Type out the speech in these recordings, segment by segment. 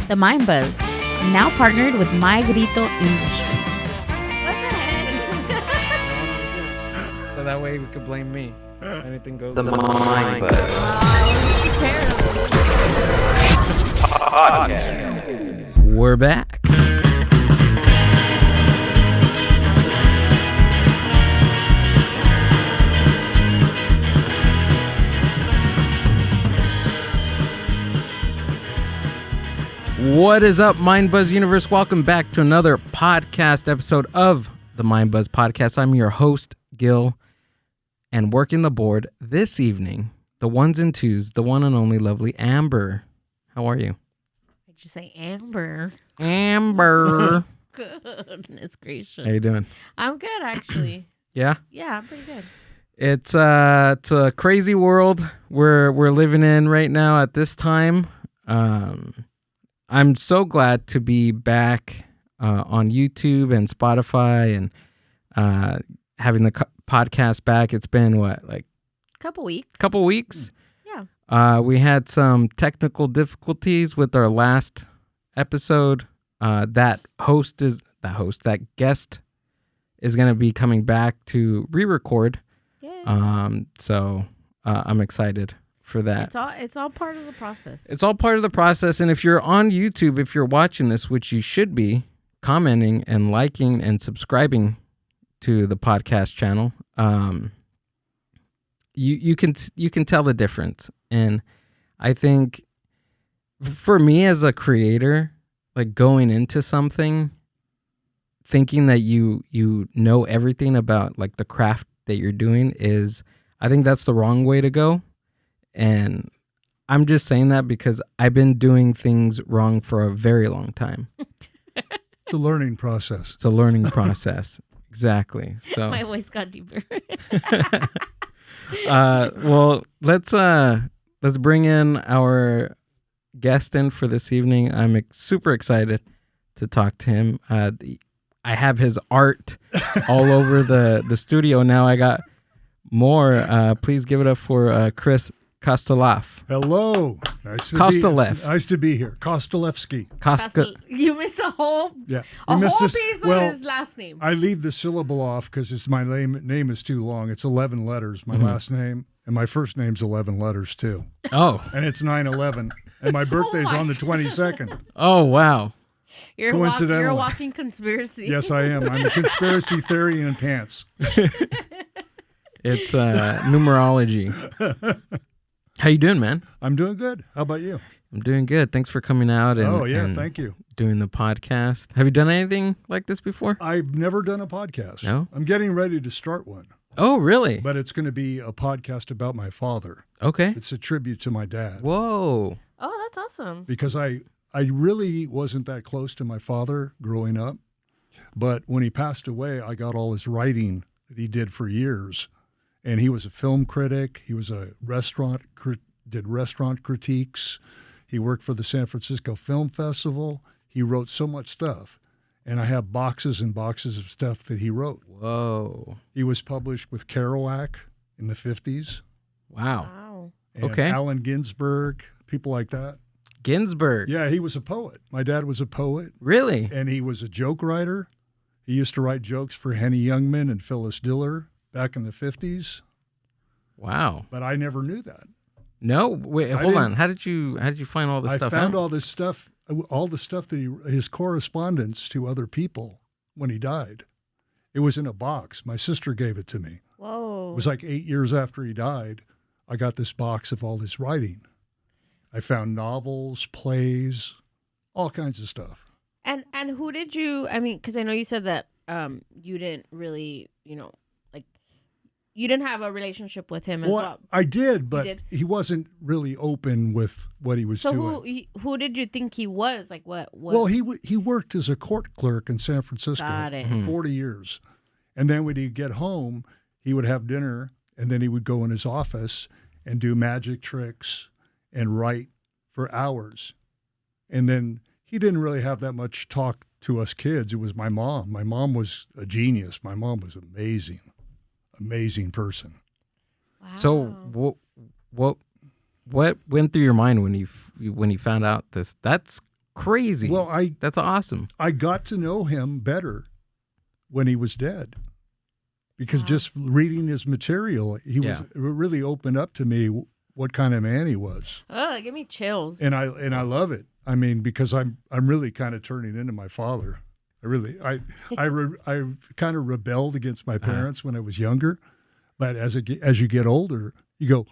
The Mind Buzz, now partnered with My Grito Industries. What the heck? So that way we could blame me. Anything goes. The Mind Buzz Podcast. We're back. What is up, Mind Buzz Universe? Welcome back to another podcast episode of the Mind Buzz Podcast. I'm your host, Gil, and working the board this evening, the ones and twos, the one and only lovely Amber. How are you? Did you say Amber? Amber. Goodness gracious. How you doing? I'm good, actually. Yeah? Yeah, I'm pretty good. It's a crazy world we're living in right now at this time. I'm so glad to be back on YouTube and Spotify and having the podcast back. It's been like Couple weeks. Yeah. Yeah. We had some technical difficulties with our last episode. That guest is going to be coming back to re-record. Yeah. So I'm excited for that. It's all part of the process. It's all part of the process. And if you're on YouTube, if you're watching this, which you should be, commenting and liking and subscribing to the podcast channel, you can tell the difference. And I think for me as a creator, like going into something, thinking that you know everything about like the craft that you're doing I think that's the wrong way to go. And I'm just saying that because I've been doing things wrong for a very long time. It's a learning process. It's a learning process. Exactly. So My voice got deeper. well, let's bring in our guest in for this evening. I'm super excited to talk to him. I have his art all over the studio now. I got more. Please give it up for Chris Kostolefsky. Hello. Nice to be here. Kostolefsky. You missed a whole Yeah. a You whole missed piece of well, his last name. I leave the syllable off because my name is too long. It's 11 letters, my last name. And my first name's 11 letters, too. Oh. And it's 9/11. And my birthday's on the 22nd. Oh, wow. You're coincidentally. a walking conspiracy. Yes, I am. I'm a conspiracy theory in pants. It's numerology. How you doing, man? I'm doing good. How about you? I'm doing good. Thanks for coming out and thank you. doing the podcast. Have you done anything like this before? I've never done a podcast. No? I'm getting ready to start one. Oh, really? But it's going to be a podcast about my father. Okay. It's a tribute to my dad. Whoa. Oh, that's awesome. Because I really wasn't that close to my father growing up. But when he passed away, I got all his writing that he did for years. And he was a film critic. He was a did restaurant critiques. He worked for the San Francisco Film Festival. He wrote so much stuff. And I have boxes and boxes of stuff that he wrote. Whoa. He was published with Kerouac in the 50s. Wow. Wow. And Okay. Allen Ginsberg, people like that. Ginsberg. Yeah, he was a poet. My dad was a poet. Really? And he was a joke writer. He used to write jokes for Henny Youngman and Phyllis Diller back in the 50s. Wow. But I never knew that. No, wait, hold on. How did you find all this stuff I found out? all this stuff, all the stuff that his correspondence to other people when he died. It was in a box. My sister gave it to me. Whoa. It was like 8 years after he died. I got this box of all his writing. I found novels, plays, all kinds of stuff. And who did you? I mean, because I know you said that you didn't really, you didn't have a relationship with him as well. I did, but did? he wasn't really open with what he was doing. So who did you think he was? Like what? Well, he worked as a court clerk in San Francisco Got it. for 40 years. And then when he'd get home, he would have dinner, and then he would go in his office and do magic tricks and write for hours. And then he didn't really have that much talk to us kids. It was my mom. My mom was a genius. My mom was amazing person. Wow. So what went through your mind when you found out this? That's crazy. Well, that's awesome. I got to know him better when he was dead, because just reading his material, he was it really opened up to me what kind of man he was. Oh, give me chills. And I love it. I mean, because I'm really kind of turning into my father. I kind of rebelled against my parents when I was younger, but as you get older, you go,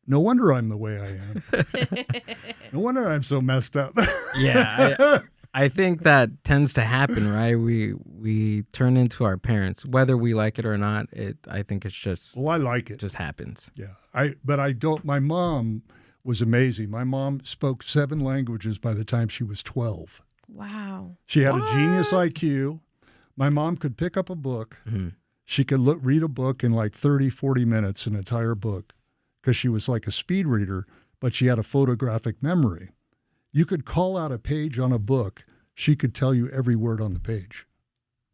no wonder I'm the way I am. No wonder I'm so messed up. Yeah, I think that tends to happen, right? We turn into our parents, whether we like it or not. I think it's just I like it. Just happens. Yeah, but I don't. My mom was amazing. My mom spoke 7 languages by the time she was 12. Wow. She had a genius IQ. My mom could pick up a book. Mm-hmm. She could read a book in like 30, 40 minutes, an entire book, because she was like a speed reader, but she had a photographic memory. You could call out a page on a book. She could tell you every word on the page.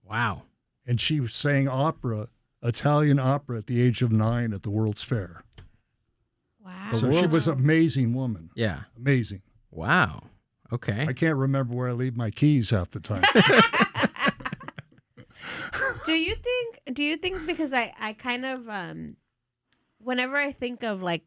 Wow. And she sang opera, Italian opera, at the age of 9 at the World's Fair. Wow. So she was an amazing woman. Yeah. Amazing. Wow. Okay. I can't remember where I leave my keys half the time. Do you think because I kind of whenever I think of like,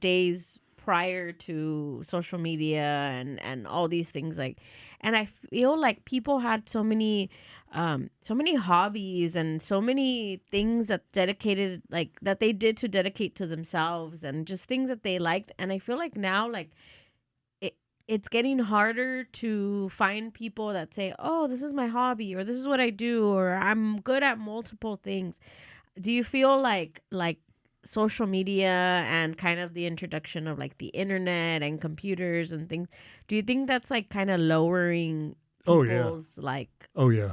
days prior to social media and all these things, like, and I feel like people had so many hobbies and so many things that they did to dedicate to themselves, and just things that they liked. And I feel like now, like, it's getting harder to find people that say, oh, this is my hobby, or this is what I do, or I'm good at multiple things. Do you feel like social media and kind of the introduction of like the internet and computers and things, do you think that's like kind of lowering people's definitely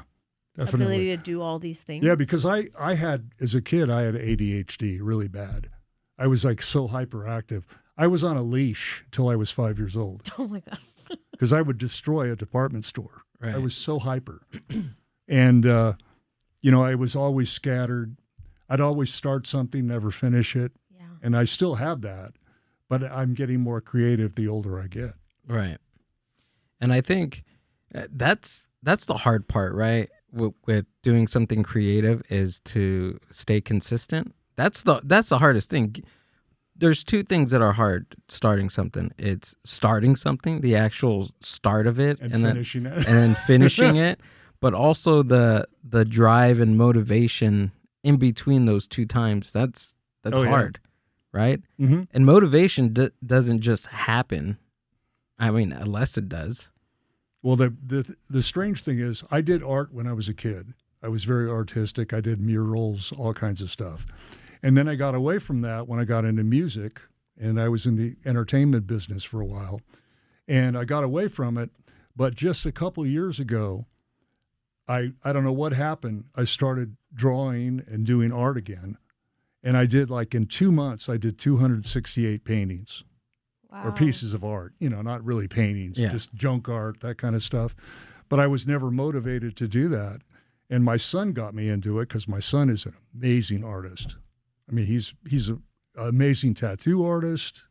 ability to do all these things? Yeah, because I had, as a kid, I had ADHD really bad. I was like so hyperactive. I was on a leash till I was 5 years old. Oh my God. Because I would destroy a department store. Right. I was so hyper. And, I was always scattered. I'd always start something, never finish it. Yeah. And I still have that, but I'm getting more creative the older I get. Right. And I think that's the hard part, right? With doing something creative is to stay consistent. That's the hardest thing. There's 2 things that are hard starting something. It's starting something, the actual start of it, and finishing it. And then finishing it, but also the drive and motivation in between those 2 times. That's hard, right? Mm-hmm. And motivation doesn't just happen. I mean, unless it does. Well, the strange thing is, I did art when I was a kid. I was very artistic. I did murals, all kinds of stuff. And then I got away from that when I got into music, and I was in the entertainment business for a while. And I got away from it, but just a couple of years ago, I don't know what happened. I started drawing and doing art again. And I did, like, in 2 months, I did 268 paintings. Wow. Or pieces of art, not really paintings, just junk art, that kind of stuff. But I was never motivated to do that. And my son got me into it because my son is an amazing artist. I mean, he's an amazing tattoo artist,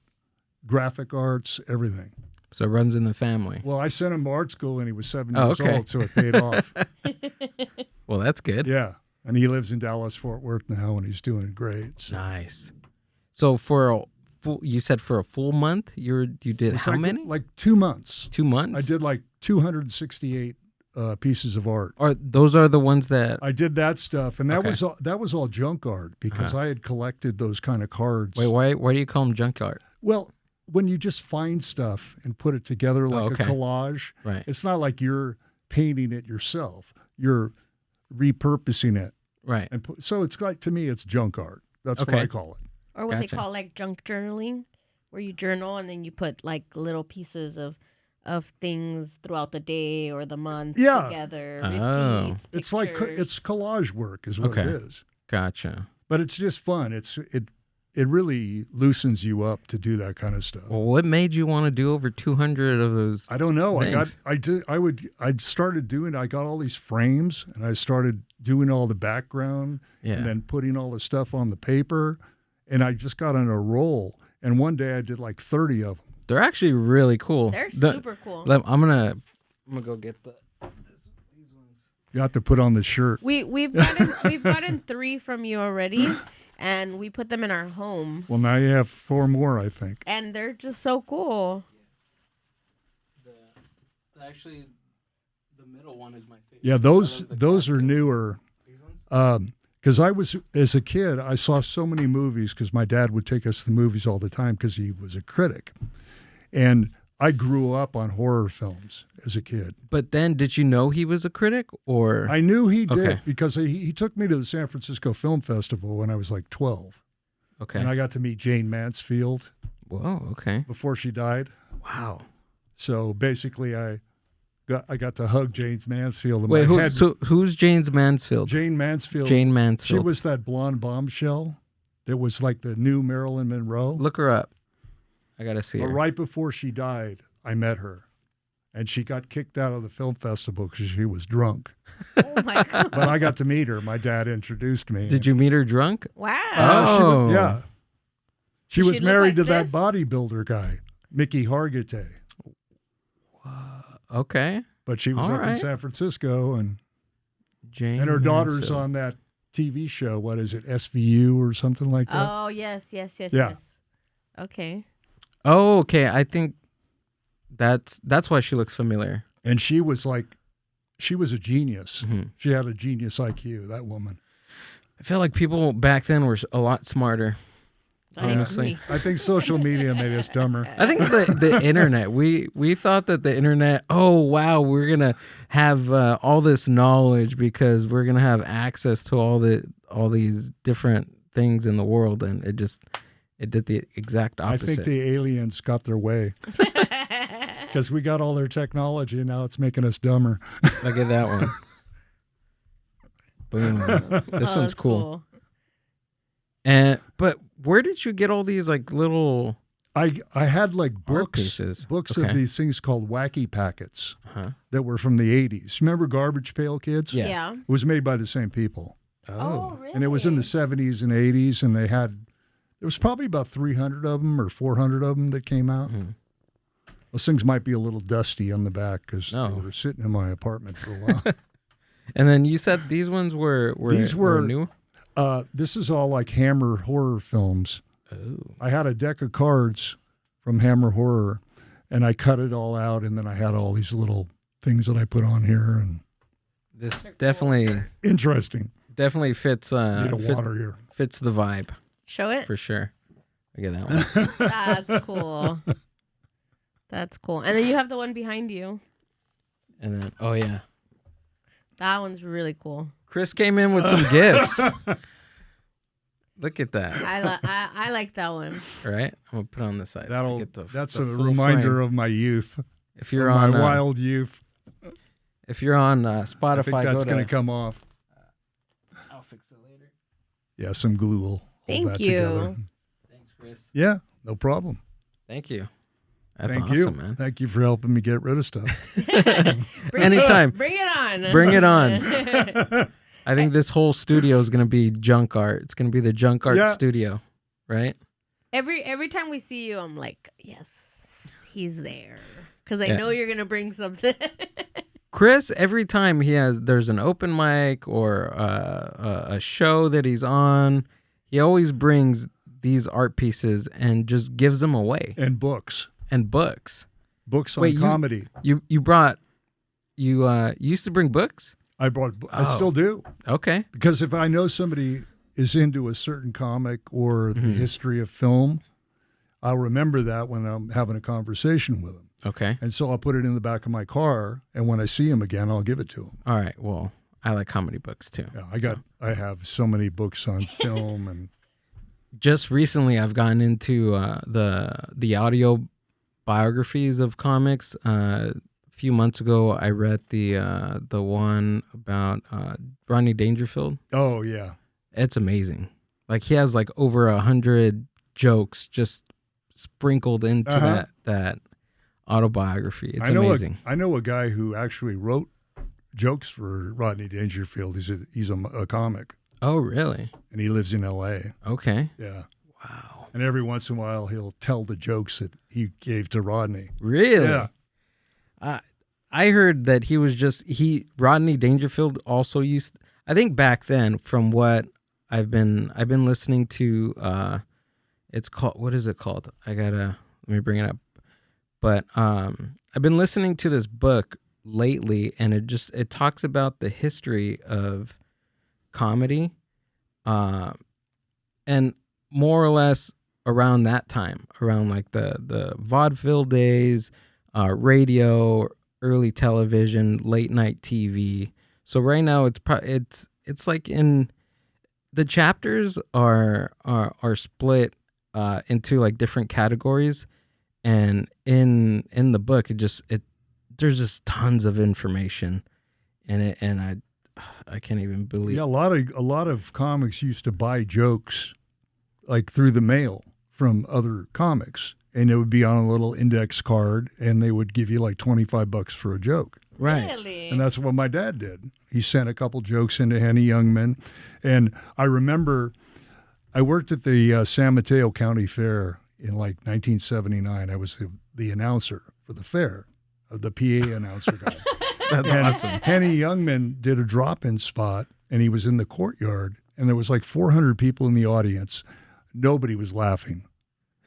graphic arts, everything. So it runs in the family. Well, I sent him to art school when he was 7 years old, so it paid off. Well, that's good. Yeah. And he lives in Dallas-Fort Worth now, and he's doing great. So. Nice. So you said for a full month, you did how many? Like 2 months. 2 months? I did like 268 pieces of art. Those are the ones that I did that stuff, and that was all junk art because I had collected those kind of cards. Wait, why do you call them junk art? Well, when you just find stuff and put it together like a collage, right? It's not like you're painting it yourself; you're repurposing it, right? And so it's like, to me, it's junk art. That's what I call it. Or what they call like junk journaling, where you journal and then you put like little pieces of things throughout the day or the month together. Receipts, it's like it's collage work, is what it is. Gotcha. But it's just fun. It really loosens you up to do that kind of stuff. Well, what made you want to do over 200 of those? I don't know. Things? I got all these frames, and I started doing all the background and then putting all the stuff on the paper, and I just got on a roll. And one day I did like 30 of them. They're actually really cool. They're super cool. I'm going to I'm gonna go get these ones. You have to put on the shirt. We've gotten 3 from you already, and we put them in our home, Well, now you have 4 more, I think. and they're just so cool. Actually, the middle one is my favorite. Yeah, those are newer. Because as a kid, I saw so many movies because my dad would take us to the movies all the time because he was a critic. And I grew up on horror films as a kid. But then, did you know he was a critic, or I knew he did Okay. because he took me to the San Francisco Film Festival when I was like 12. okay? And I got to meet Jane Mansfield Whoa, okay, before she died. wow. So basically, I got to hug Jane Mansfield. And Wait, my head, who's James Mansfield? Jane Mansfield. Jane She Mansfield. was that blonde bombshell that was like the new Marilyn Monroe. Look her up. I gotta see But her. right before she died, I met her. And she got kicked out of the film festival because she was drunk. Oh my god! But I got to meet her. My dad introduced me. Did you meet her drunk? Wow. She was, She Did was she look married like to this? that bodybuilder guy, Mickey Hargitay. Okay. But she was All up in right. San Francisco, and Jane. her daughter's Mansfield. on that TV show. What is it, SVU or something like that? Oh yes. Yeah. Okay. Oh, okay. I think that's why she looks familiar. And she was a genius. Mhm. She had a genius IQ, that woman. I feel like people back then were a lot smarter. I Honestly. agree. I think social media made us dumber. I think the internet. We thought that the internet. Oh wow, we're gonna have all this knowledge because we're gonna have access to all these different things in the world, and it did the exact I opposite. think the aliens got their way because we got all their technology and now it's making us dumber. Look at that one. Boom. This Oh, one's that's cool. But where did you get all these like little? I had like Art books pieces. of Okay. these things called wacky packets Huh? that were from the 80s. Remember Garbage Pail Kids? Yeah. Yeah. It was made by the same people. Oh, really? And it was in the 70s and 80s, and there was probably about 300 of them or 400 of them that came out. Mhm. Those things might be a little dusty on the back because No. they were sitting in my apartment for a while. And then you said these ones were These were- new. This is all like Hammer horror films. Oh. I had a deck of cards from Hammer Horror, and I cut it all out, and then I had all these little things that I put on here, and This They're cool. interesting. definitely fits Need a water here. fits the vibe Show it. for sure. Look at that one. That's cool. That's cool. And then you have the one behind you. And then oh yeah, That one's really cool. Chris came in with some gifts. Look at that. I like that one. All right, I'm gonna put it on this side. Let's get That's the a full reminder frame. of my youth, If you're of my on wild youth. if you're on I think Spotify, that's go going to. to come off. I'll fix it later. Yeah, some glue will hold Thank that you. together. Thanks, Chris. Yeah, no problem. Thank you. That's Thank awesome, you. man. Thank you for helping me get rid of stuff. Anytime. Bring it on. Bring it on. I think this whole studio is gonna be junk art. It's gonna be the junk art Yeah. studio, right? Every time we see you, I'm like, yes, he's there, because I Yeah. know you're gonna bring something. Chris, every time there's an open mic or a show that he's on, he always brings these art pieces and just gives them away And books. and books. Books on Wait, comedy. You used to bring books? I Oh. still do. Okay. Because if I know somebody is into a certain comic or the Mhm. history of film, I'll remember that when I'm having a conversation with them. Okay. And so I'll put it in the back of my car, and when I see him again, I'll give it to him. All right. Well, I like comedy books too. Yeah, I have so many books on film, and Just recently I've gotten into the audio biographies of comics. A few months ago I read the one about Rodney Dangerfield. oh yeah, It's amazing. Like he has like over 100 jokes just sprinkled into Uh-huh. that autobiography. It's I know amazing. I know a guy who actually wrote jokes for Rodney Dangerfield. He's a comic, Oh, really? and he lives in L.A. Okay. Yeah, Wow. and every once in a while he'll tell the jokes that he gave to Rodney. Really? Yeah. I heard that Rodney Dangerfield also used, I think back then, from what I've been listening to, it's called, what is it called? Let me bring it up. But I've been listening to this book lately, and it talks about the history of comedy, and more or less around that time, around like the vaudeville days, radio, early television, late night TV. So right now it's like in the chapters are split into like different categories, and in the book there's just tons of information in it, and I can't even believe. Yeah, a lot of comics used to buy jokes like through the mail from other comics, and it would be on a little index card, and they would give you like $25 for a joke. Right. Really? And that's what my dad did. He sent a couple jokes into Henny Youngman. And I remember I worked at the San Mateo County Fair in like 1979. I was the announcer for the fair, the PA announcer guy. That's awesome. Henny Youngman did a drop-in spot, and he was in the courtyard, and there was like 400 people in the audience. Nobody was laughing.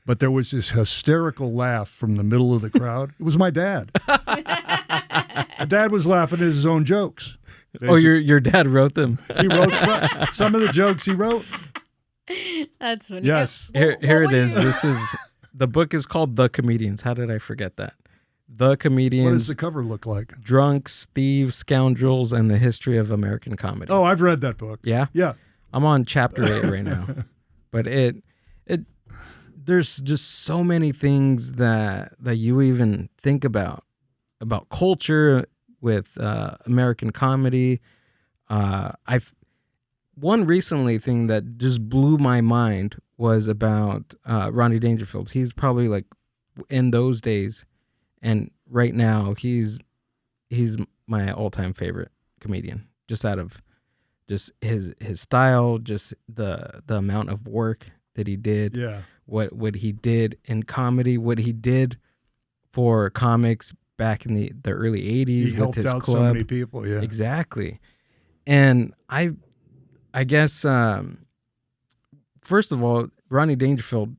But there was this hysterical laugh from the middle of the crowd. It was my dad. My dad was laughing at his own jokes. Oh, your dad wrote them. He wrote some of the jokes he wrote. That's funny. Yes. Here it is. The book is called The Comedians. How did I forget that? The Comedians. What does the cover look like? Drunks, Thieves, Scoundrels, and the History of American Comedy. Oh, I've read that book. Yeah? Yeah. I'm on chapter 8 right now. But there's just so many things that you even think about culture with American comedy. One recently thing that just blew my mind was about Rodney Dangerfield. He's probably like in those days, and right now he's my all-time favorite comedian. Just out of just his style, just the amount of work that he did. Yeah. What he did in comedy, what he did for comics back in the early 80s He with helped his out club. so many people. Yeah. Exactly. And I guess first of all, Rodney Dangerfield,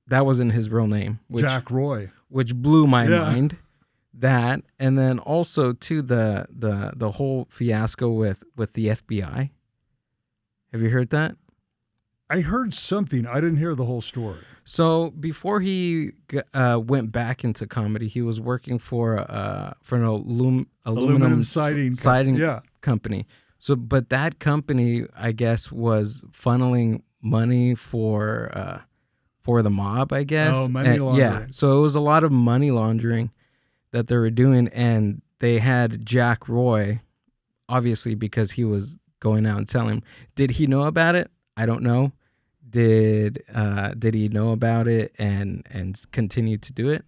that wasn't his real name, Jack Roy, which blew my mind. That, and then also to the whole fiasco with the FBI. Have you heard that? I heard something. I didn't hear the whole story. So before he went back into comedy, he was working for an aluminum siding company. So, but that company, I guess, was funneling money for the mob, I guess. Oh, money laundering. Yeah. So it was a lot of money laundering that they were doing, and they had Jack Roy, obviously, because he was going out and selling them. Did he know about it? I don't know. Did he know about it and continue to do it?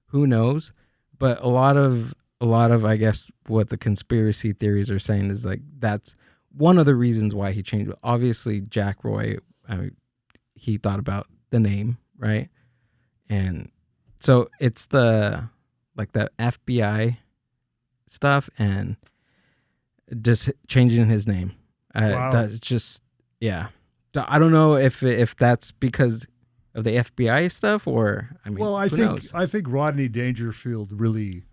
Who knows? But a lot of I guess what the conspiracy theories are saying is like that's one of the reasons why he changed. Obviously, Jack Roy, he thought about the name, right? And so it's the FBI stuff and just changing his name. Wow. That's just, yeah. I don't know if that's because of the FBI stuff or, I mean, well, I think Rodney Dangerfield really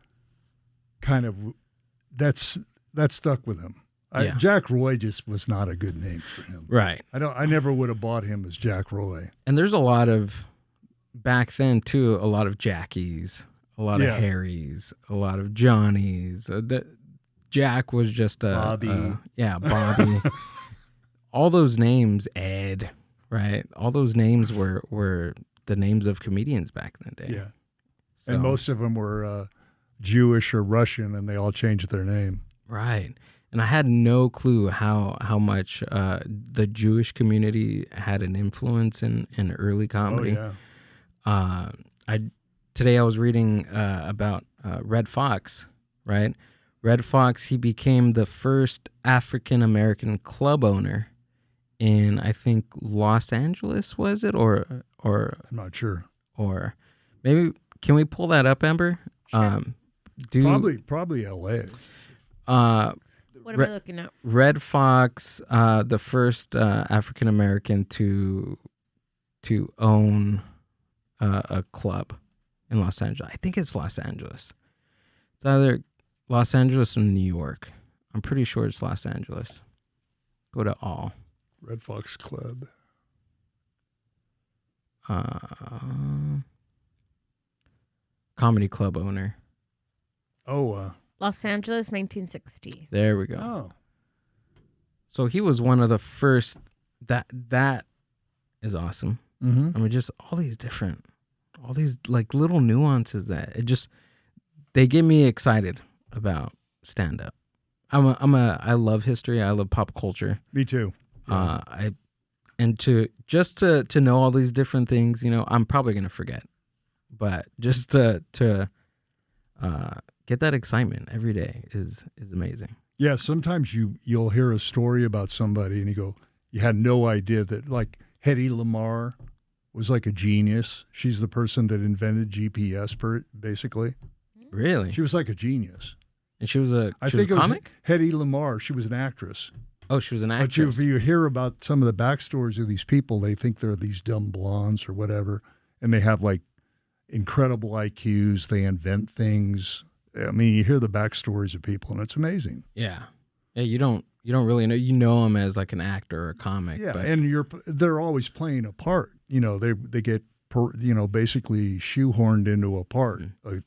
kind of that stuck with him. Yeah. Jack Roy just was not a good name for him. Right. I never would have bought him as Jack Roy. And there's a lot of back then too, a lot of Jackies, a lot of Harrys, a lot of Johnnies. Jack was just a Bobby. Bobby. All those names, Ed, right? All those names were the names of comedians back in the day. Yeah. So, And most of them were Jewish or Russian, and they all changed their name. right. And I had no clue how much the Jewish community had an influence in early comedy. Oh, yeah. Today I was reading about Red Fox, right? Red Fox, he became the first African American club owner in, I think, Los Angeles, was it? Or I'm not sure. or maybe, can we pull that up, Amber? Sure. Probably L.A. What am I looking at? Red Fox, the first African American to own a club in Los Angeles. I think it's Los Angeles. It's either Los Angeles or New York. I'm pretty sure it's Los Angeles. Go to all. Red Fox Club. Comedy club owner. Oh, Los Angeles, 1960. There we go. oh, So he was one of the first. That is awesome. mm-hmm. I mean, just all these like little nuances that they get me excited about stand up. I love history. I love pop culture. Me too. Yeah. To know all these different things, I'm probably gonna forget, but just to get that excitement every day is amazing. Yeah, sometimes you'll hear a story about somebody and you had no idea that, like, Hedy Lamarr was like a genius. She's the person that invented GPS, basically. Really? She was like a genius. And she was a Was comic? Hedy Lamarr. She was an actress. Oh, she was an But actress. if you hear about some of the backstories of these people, they think they're these dumb blondes or whatever, and they have like incredible IQs. They invent things. I mean, you hear the backstories of people, and it's amazing. Yeah. You don't really know. You know them as like an actor or a comic. Yeah, but and they're always playing a part. They get basically shoehorned into a part,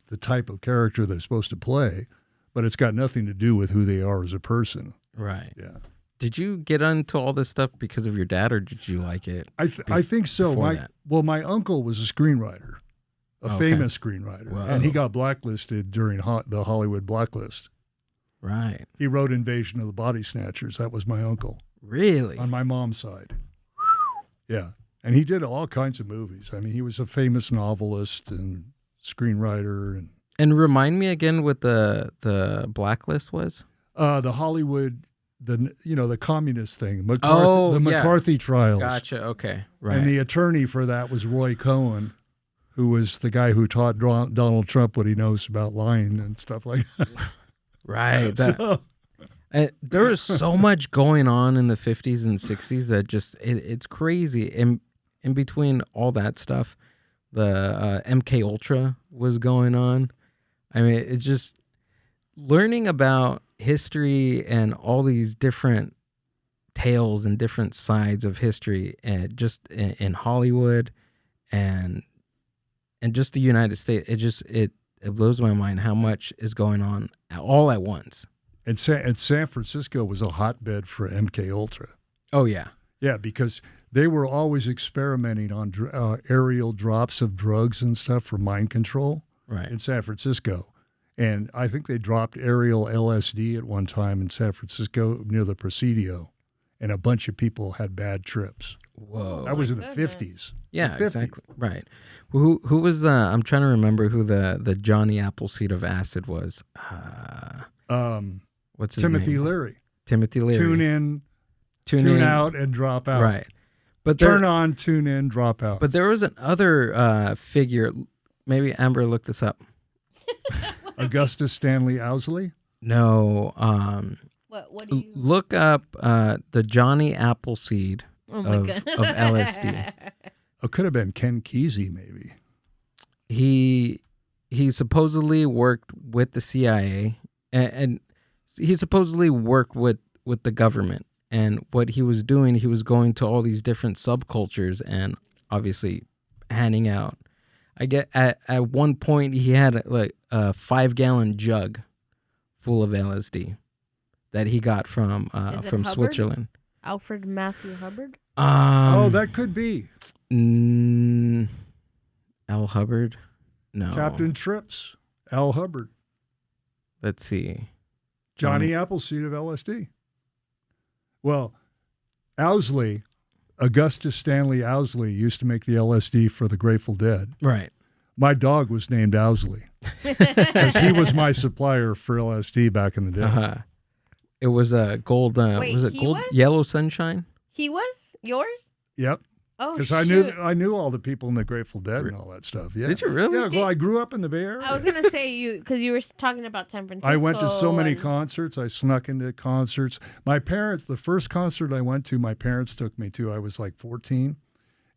the type of character they're supposed to play, but it's got nothing to do with who they are as a person. Right. Yeah. Did you get into all this stuff because of your dad, or did you like it? I think so. That? My uncle was a screenwriter, famous screenwriter, Whoa. and he got blacklisted during the Hollywood blacklist. Right. He wrote Invasion of the Body Snatchers. That was my uncle. Really? On my mom's side. Yeah. And he did all kinds of movies. I mean, he was a famous novelist and screenwriter. And remind me again what the blacklist was? The Hollywood, the communist thing, McCarthy trials. Gotcha. Okay. Right. And the attorney for that was Roy Cohen, who was the guy who taught Donald Trump what he knows about lying and stuff like that. Right. There was so much going on in the 50s and 60s that just it's crazy. In between all that stuff, the MK Ultra was going on. I mean, it's just learning about history and all these different tales and different sides of history, and just in Hollywood and just the United States. It blows my mind how much is going on all at once. And San Francisco was a hotbed for MK Ultra. Oh yeah, yeah, because they were always experimenting on aerial drops of drugs and stuff for mind control. Right. In San Francisco, and I think they dropped aerial LSD at one time in San Francisco near the Presidio, and a bunch of people had bad trips. Whoa, that was in the 50s. Yeah, exactly. Right. Who was the? I'm trying to remember who the Johnny Appleseed of acid was. What's his Timothy name? Leary. Timothy Leary. Tune in, tune out, and drop out. Right. But turn on, tune in, drop out. But there was another figure. Maybe Amber looked this up. Augustus Stanley Owsley? No. What do you look up the Johnny Appleseed of LSD. It could have been Ken Kesey, maybe. He supposedly worked with the CIA, and he supposedly worked with the government. And what he was doing, he was going to all these different subcultures and obviously handing out. I get at one point he had like a 5-gallon jug full of LSD that he got from Switzerland. Alfred Matthew Hubbard? That could be. Al Hubbard? No. Captain Trips. Al Hubbard. Let's see. Johnny Appleseed of LSD. Well, Owsley, Augustus Stanley Owsley, used to make the LSD for the Grateful Dead. Right. My dog was named Owsley because he was my supplier for LSD back in the day. Uh-huh. It was a gold. Wait, was it he gold? was? Yellow Sunshine? He was yours? Yep. Oh, Because shoot. I knew all the people in the Grateful Dead and all that stuff. Yeah. Did you really? Yeah. Well, I grew up in the Bay Area. I was gonna say because you were talking about San Francisco. I went to so many and- concerts. I snuck into concerts. My parents, the first concert I went to, my parents took me to. I was like 14,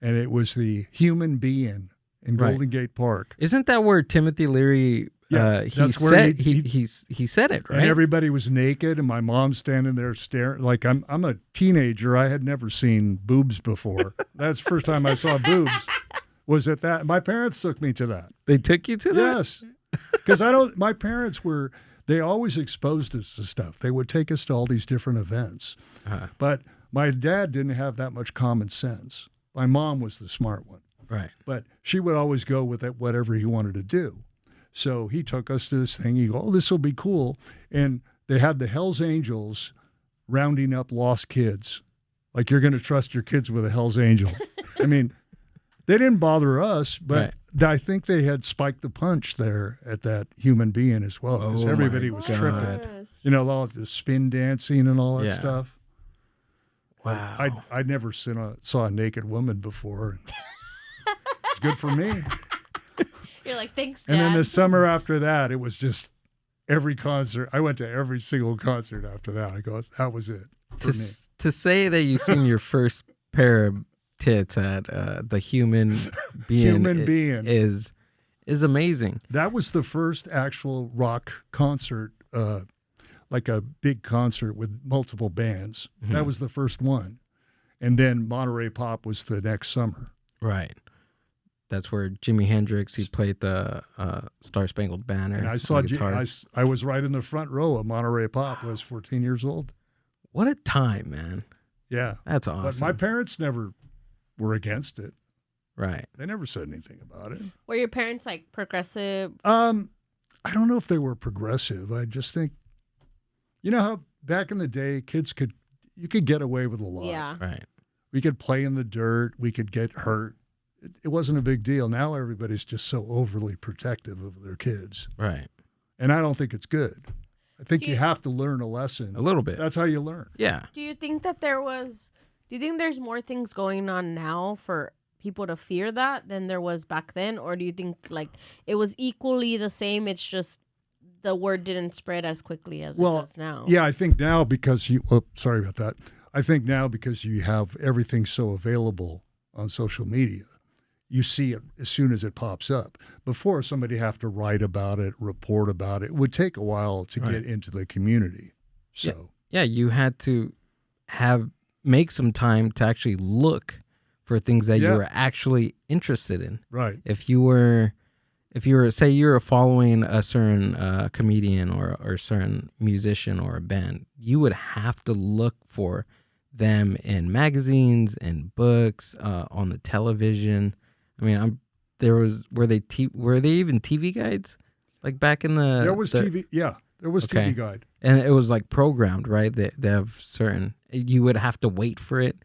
and it was the Human Being in Right. Golden Gate Park. Isn't that where Timothy Leary? Yeah, he that's where said he- he said it, right? And everybody was naked, and my mom standing there staring. Like I'm a teenager. I had never seen boobs before. That's the first time I saw boobs. Was at that. My parents took me to that. They took you to that. Yes, because I don't. My parents were. They always exposed us to stuff. They would take us to all these different events. Uh-huh. But my dad didn't have that much common sense. My mom was the smart one. Right. But she would always go with it, whatever he wanted to do. So he took us to this thing. He go, oh, this will be cool. And they had the Hells Angels rounding up lost kids. Like you're going to trust your kids with a Hells Angel. I mean, they didn't bother us, but I think they had spiked the punch there at that Human Being as well. Because Oh, everybody my was God. tripping. You know, all the spin dancing and all that Yeah. stuff. Wow. I'd never saw a naked woman before. It's good for me. You're like, thanks, Dad. And then the summer after that, it was just every concert. I went to every single concert after that. I go, that was it for me. To say that you seen your first pair of tits at the Human Being, Human Being. is amazing. That was the first actual rock concert, like a big concert with multiple bands. Mm-hmm. That was the first one. And then Monterey Pop was the next summer. Right. That's where Jimi Hendrix, he played the Star Spangled Banner. And I on saw, guitar. I was right in the front row of Monterey Pop. I was 14 years old. What a time, man. Yeah. That's awesome. But my parents never were against it. Right. They never said anything about it. Were your parents like progressive? I don't know if they were progressive. I just think, you know how back in the day, you could get away with a lot. Yeah. Right. We could play in the dirt. We could get hurt. It wasn't a big deal. Now everybody's just so overly protective of their kids. Right. And I don't think it's good. I think Do you you- have to learn a lesson. A little bit. That's how you learn. Yeah. Do you think that do you think there's more things going on now for people to fear that than there was back then? Or do you think like it was equally the same? It's just the word didn't spread as quickly as it does now. Yeah, I think now because sorry about that. I think now because you have everything so available on social media, you see it as soon as it pops up. Before, somebody have to write about it, report about it. It would take a while to Right. get into the community. So Yeah, you had to make some time to actually look for things that you Yeah. were actually interested in. right. If you were say you were following a certain comedian or a certain musician or a band, you would have to look for them in magazines and books, on the television. I mean, were they even TV guides like back in the There was TV. Yeah, there was Okay. TV Guide. and it was like programmed, right? They have certain, you would have to wait for it.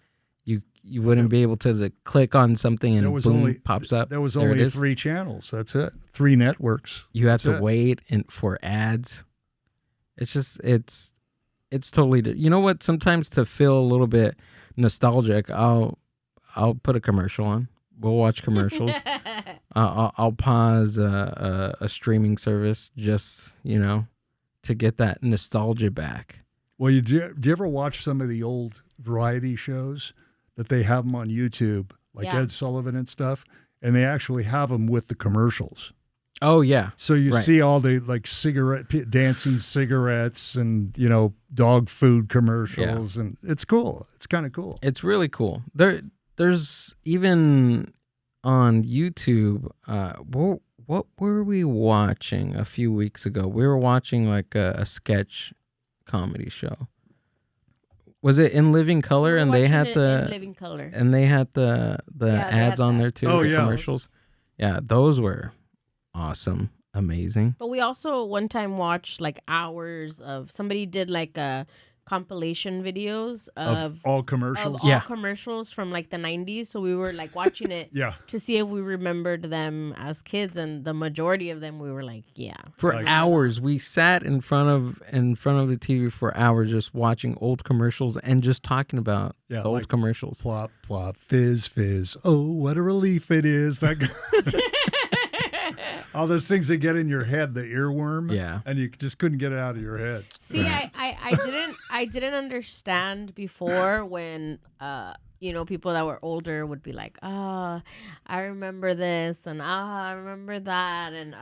You wouldn't be able to click on something and There was boom, only pops up. There was There it only is. 3 channels. That's it. 3 networks. You have That's to it. wait for ads. It's just it's totally. You know what? Sometimes to feel a little bit nostalgic, I'll put a commercial on. We'll watch commercials. I'll pause a streaming service just to get that nostalgia back. Well, do you ever watch some of the old variety shows that they have them on YouTube, like Yeah. Ed Sullivan and stuff, and they actually have them with the commercials. Oh yeah, So you Right. see all the like dancing cigarettes and dog food commercials, and it's cool. It's kind of cool. it's really cool. There's even on YouTube. What were we watching a few weeks ago? We were watching like a sketch comedy show. Was it In Living Color? And they had the Living Color. and they had the Yeah, they ads had on that. there too. Oh, the yeah. commercials. Yeah, those were awesome, amazing. But we also one time watched like hours of somebody did like a compilation videos Of all of commercials. all Yeah. commercials from like the 90s. So we were like watching it Yeah. to see if we remembered them as kids, and the majority of them we were like, yeah. For Like- hours, we sat in front of the TV for hours, just watching old commercials and just talking about Yeah, the old like- commercials. Plop, plop, fizz, fizz. Oh, what a relief it is. That all those things that get in your head, the earworm. Yeah. And you just couldn't get it out of your head. See, I didn't understand before when people that were older would be like, I remember this and I remember that and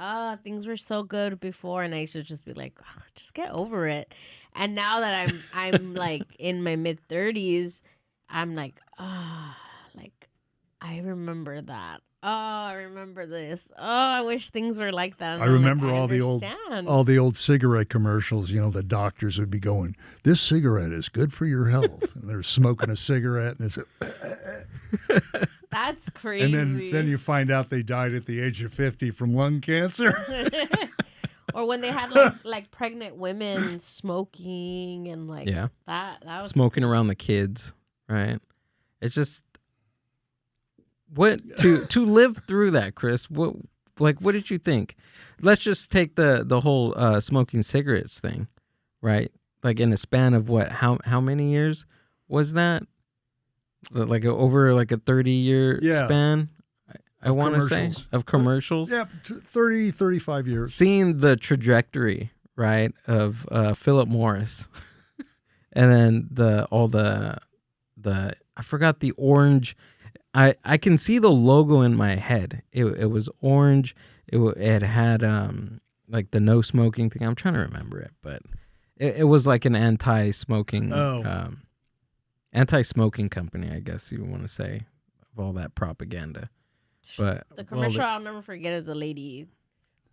things were so good before, and I should just be like, just get over it. And now that I'm like in my mid-30s, I'm like, like I remember that. Oh, I remember this. Oh, I wish things were like that. And I I'm like, remember I all understand. the old cigarette commercials. You know, the doctors would be going, "This cigarette is good for your health," and they're smoking a cigarette, and That's crazy. and then you find out they died at the age of 50 from lung cancer. Or when they had like pregnant women smoking and like Yeah. that was Smoking around the kids, right? It's just what to live through that, Chris. What did you think? Let's just take the whole smoking cigarettes thing, right? Like in a span of what? How many years was that? Like over like a 30-year Yeah. span. I want to say commercials. of commercials. Yeah, 30, 35 years. Seeing the trajectory, right, of Philip Morris, and then the I forgot the orange. I can see the logo in my head. It was orange. It had like the no smoking thing. I'm trying to remember it, but it was like an anti-smoking company, I guess you want to say, of all that propaganda. But the commercial I'll never forget is the lady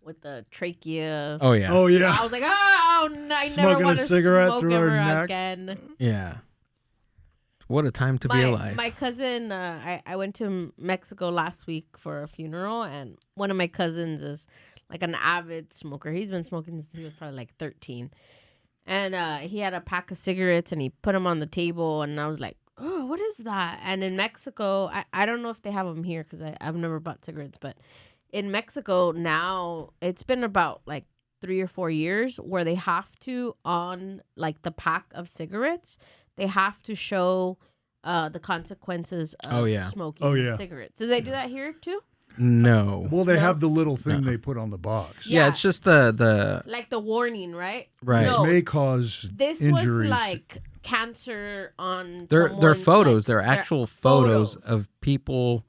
with the trachea. oh yeah, Oh, yeah. I was like, I never Smoking a want to cigarette smoke through her ever neck. again. yeah. What a time to be alive. My cousin, I went to Mexico last week for a funeral, and one of my cousins is like an avid smoker. He's been smoking since he was probably like 13. And he had a pack of cigarettes, and he put them on the table, and I was like, oh, what is that? And in Mexico, I don't know if they have them here because I've never bought cigarettes, but in Mexico now, it's been about like 3 or 4 years where they have to, on like the pack of cigarettes, they have to show the consequences of smoking cigarettes. Do they do that here too? No. Well, they No. have the little thing they put on the box. Yeah, it's just the like the warning, right? right. This No, may cause this injuries. was like cancer on They're someone's, photos. like, They're their actual photos photos. of people,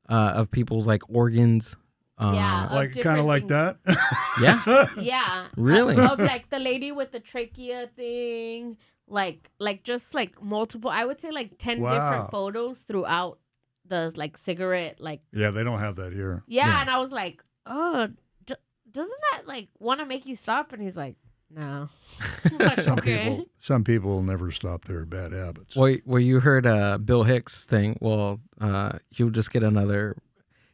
of people's like organs. Yeah. of like kind different of like things. that. Yeah. Yeah. Really? Of like the lady with the trachea thing, like just like multiple, I would say like 10 Wow. different photos throughout the like cigarette, like, Yeah, they don't have that here. yeah. And I was like, oh, doesn't that like want to make you stop? And he's like, no. I'm like, okay. Some people will never stop their bad habits. Well, you heard Bill Hicks thing. Well, he'll just get another.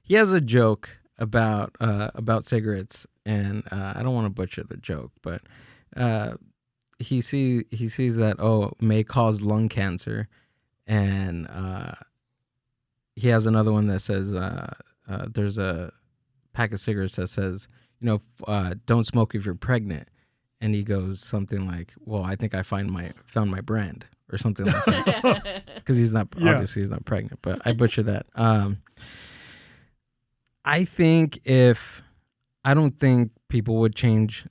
He has a joke about cigarettes, and I don't want to butcher the joke, but he sees that may cause lung cancer, and he has another one that says there's a pack of cigarettes that says don't smoke if you're pregnant, and he goes something like, well, I think I found my brand or something like that, because he's not obviously he's not pregnant, but I butchered that. I don't think people would change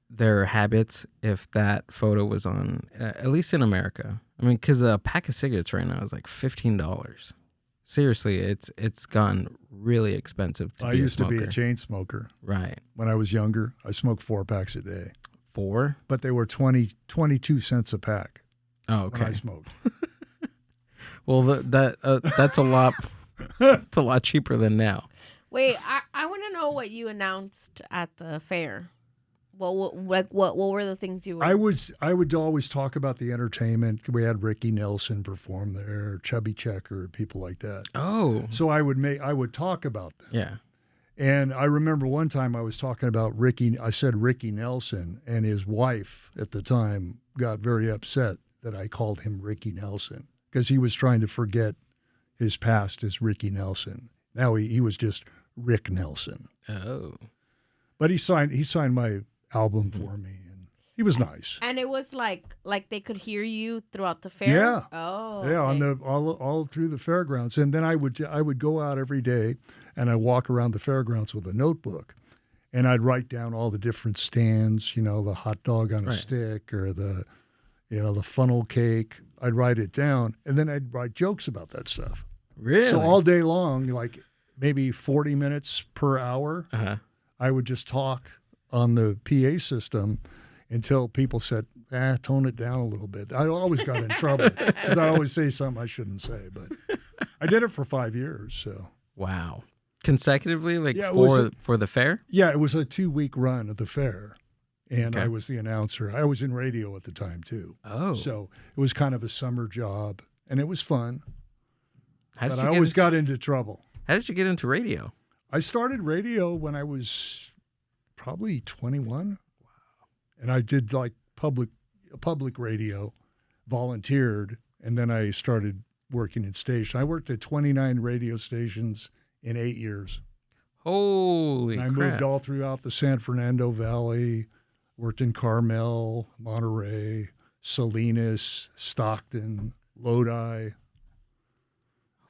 their habits if that photo was on, at least in America. I mean, because a pack of cigarettes right now is like $15. Seriously, it's gone really expensive to I be used a to be smoker. a chain smoker. Right. When I was younger, I smoked 4 packs a day. 4? But they were 22 cents a pack Oh, when I okay. smoked. Well, that's a lot. It's a lot cheaper than now. Wait, I want to know what you announced at the fair. What were the things you were? I would always talk about the entertainment. We had Ricky Nelson perform there, Chubby Checker, people like that. Oh, So I would talk about them. yeah. And I remember one time I was talking about I said Ricky Nelson, and his wife at the time got very upset that I called him Ricky Nelson because he was trying to forget his past as Ricky Nelson. Now he was just Rick Nelson. Oh. But he signed my album for me, and he was nice. And it was like they could hear you throughout the fair. Yeah. Oh. Yeah, okay. on all through the fairgrounds. And then I would go out every day and I'd walk around the fairgrounds with a notebook. And I'd write down all the different stands, the hot dog on a stick or the funnel cake. I'd write it down, and then I'd write jokes about that stuff. Really? So all day long, like maybe 40 minutes per hour, I would just talk on the PA system until people said, tone it down a little bit. I always got in trouble because I always say something I shouldn't say. But I did it for 5 years. So wow. Consecutively, for the fair? Yeah, it was a 2-week run at the fair. And I was the announcer. I was in radio at the time, too. Oh. So it was kind of a summer job, and it was fun. But I always got into trouble. How did you get into radio? I started radio when I was probably 21. Wow. And I did like public radio, volunteered, and then I started working in station. I worked at 29 radio stations in 8 years. Holy crap. I moved all throughout the San Fernando Valley, worked in Carmel, Monterey, Salinas, Stockton, Lodi.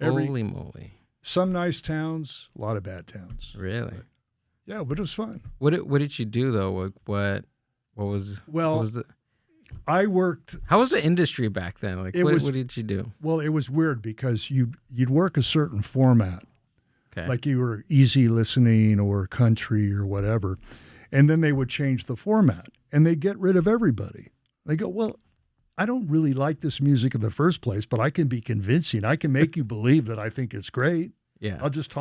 Holy moly. Some nice towns, a lot of bad towns. Really? But it was fun. What did you do though? What was the I worked. How was the industry back then? Like what did you do? Well, it was weird because you'd work a certain format. Okay. Like you were easy listening or country or whatever. And then they would change the format and they'd get rid of everybody. They go, well, I don't really like this music in the first place, but I can be convincing. I can make you believe that I think it's great. Yeah. I'll just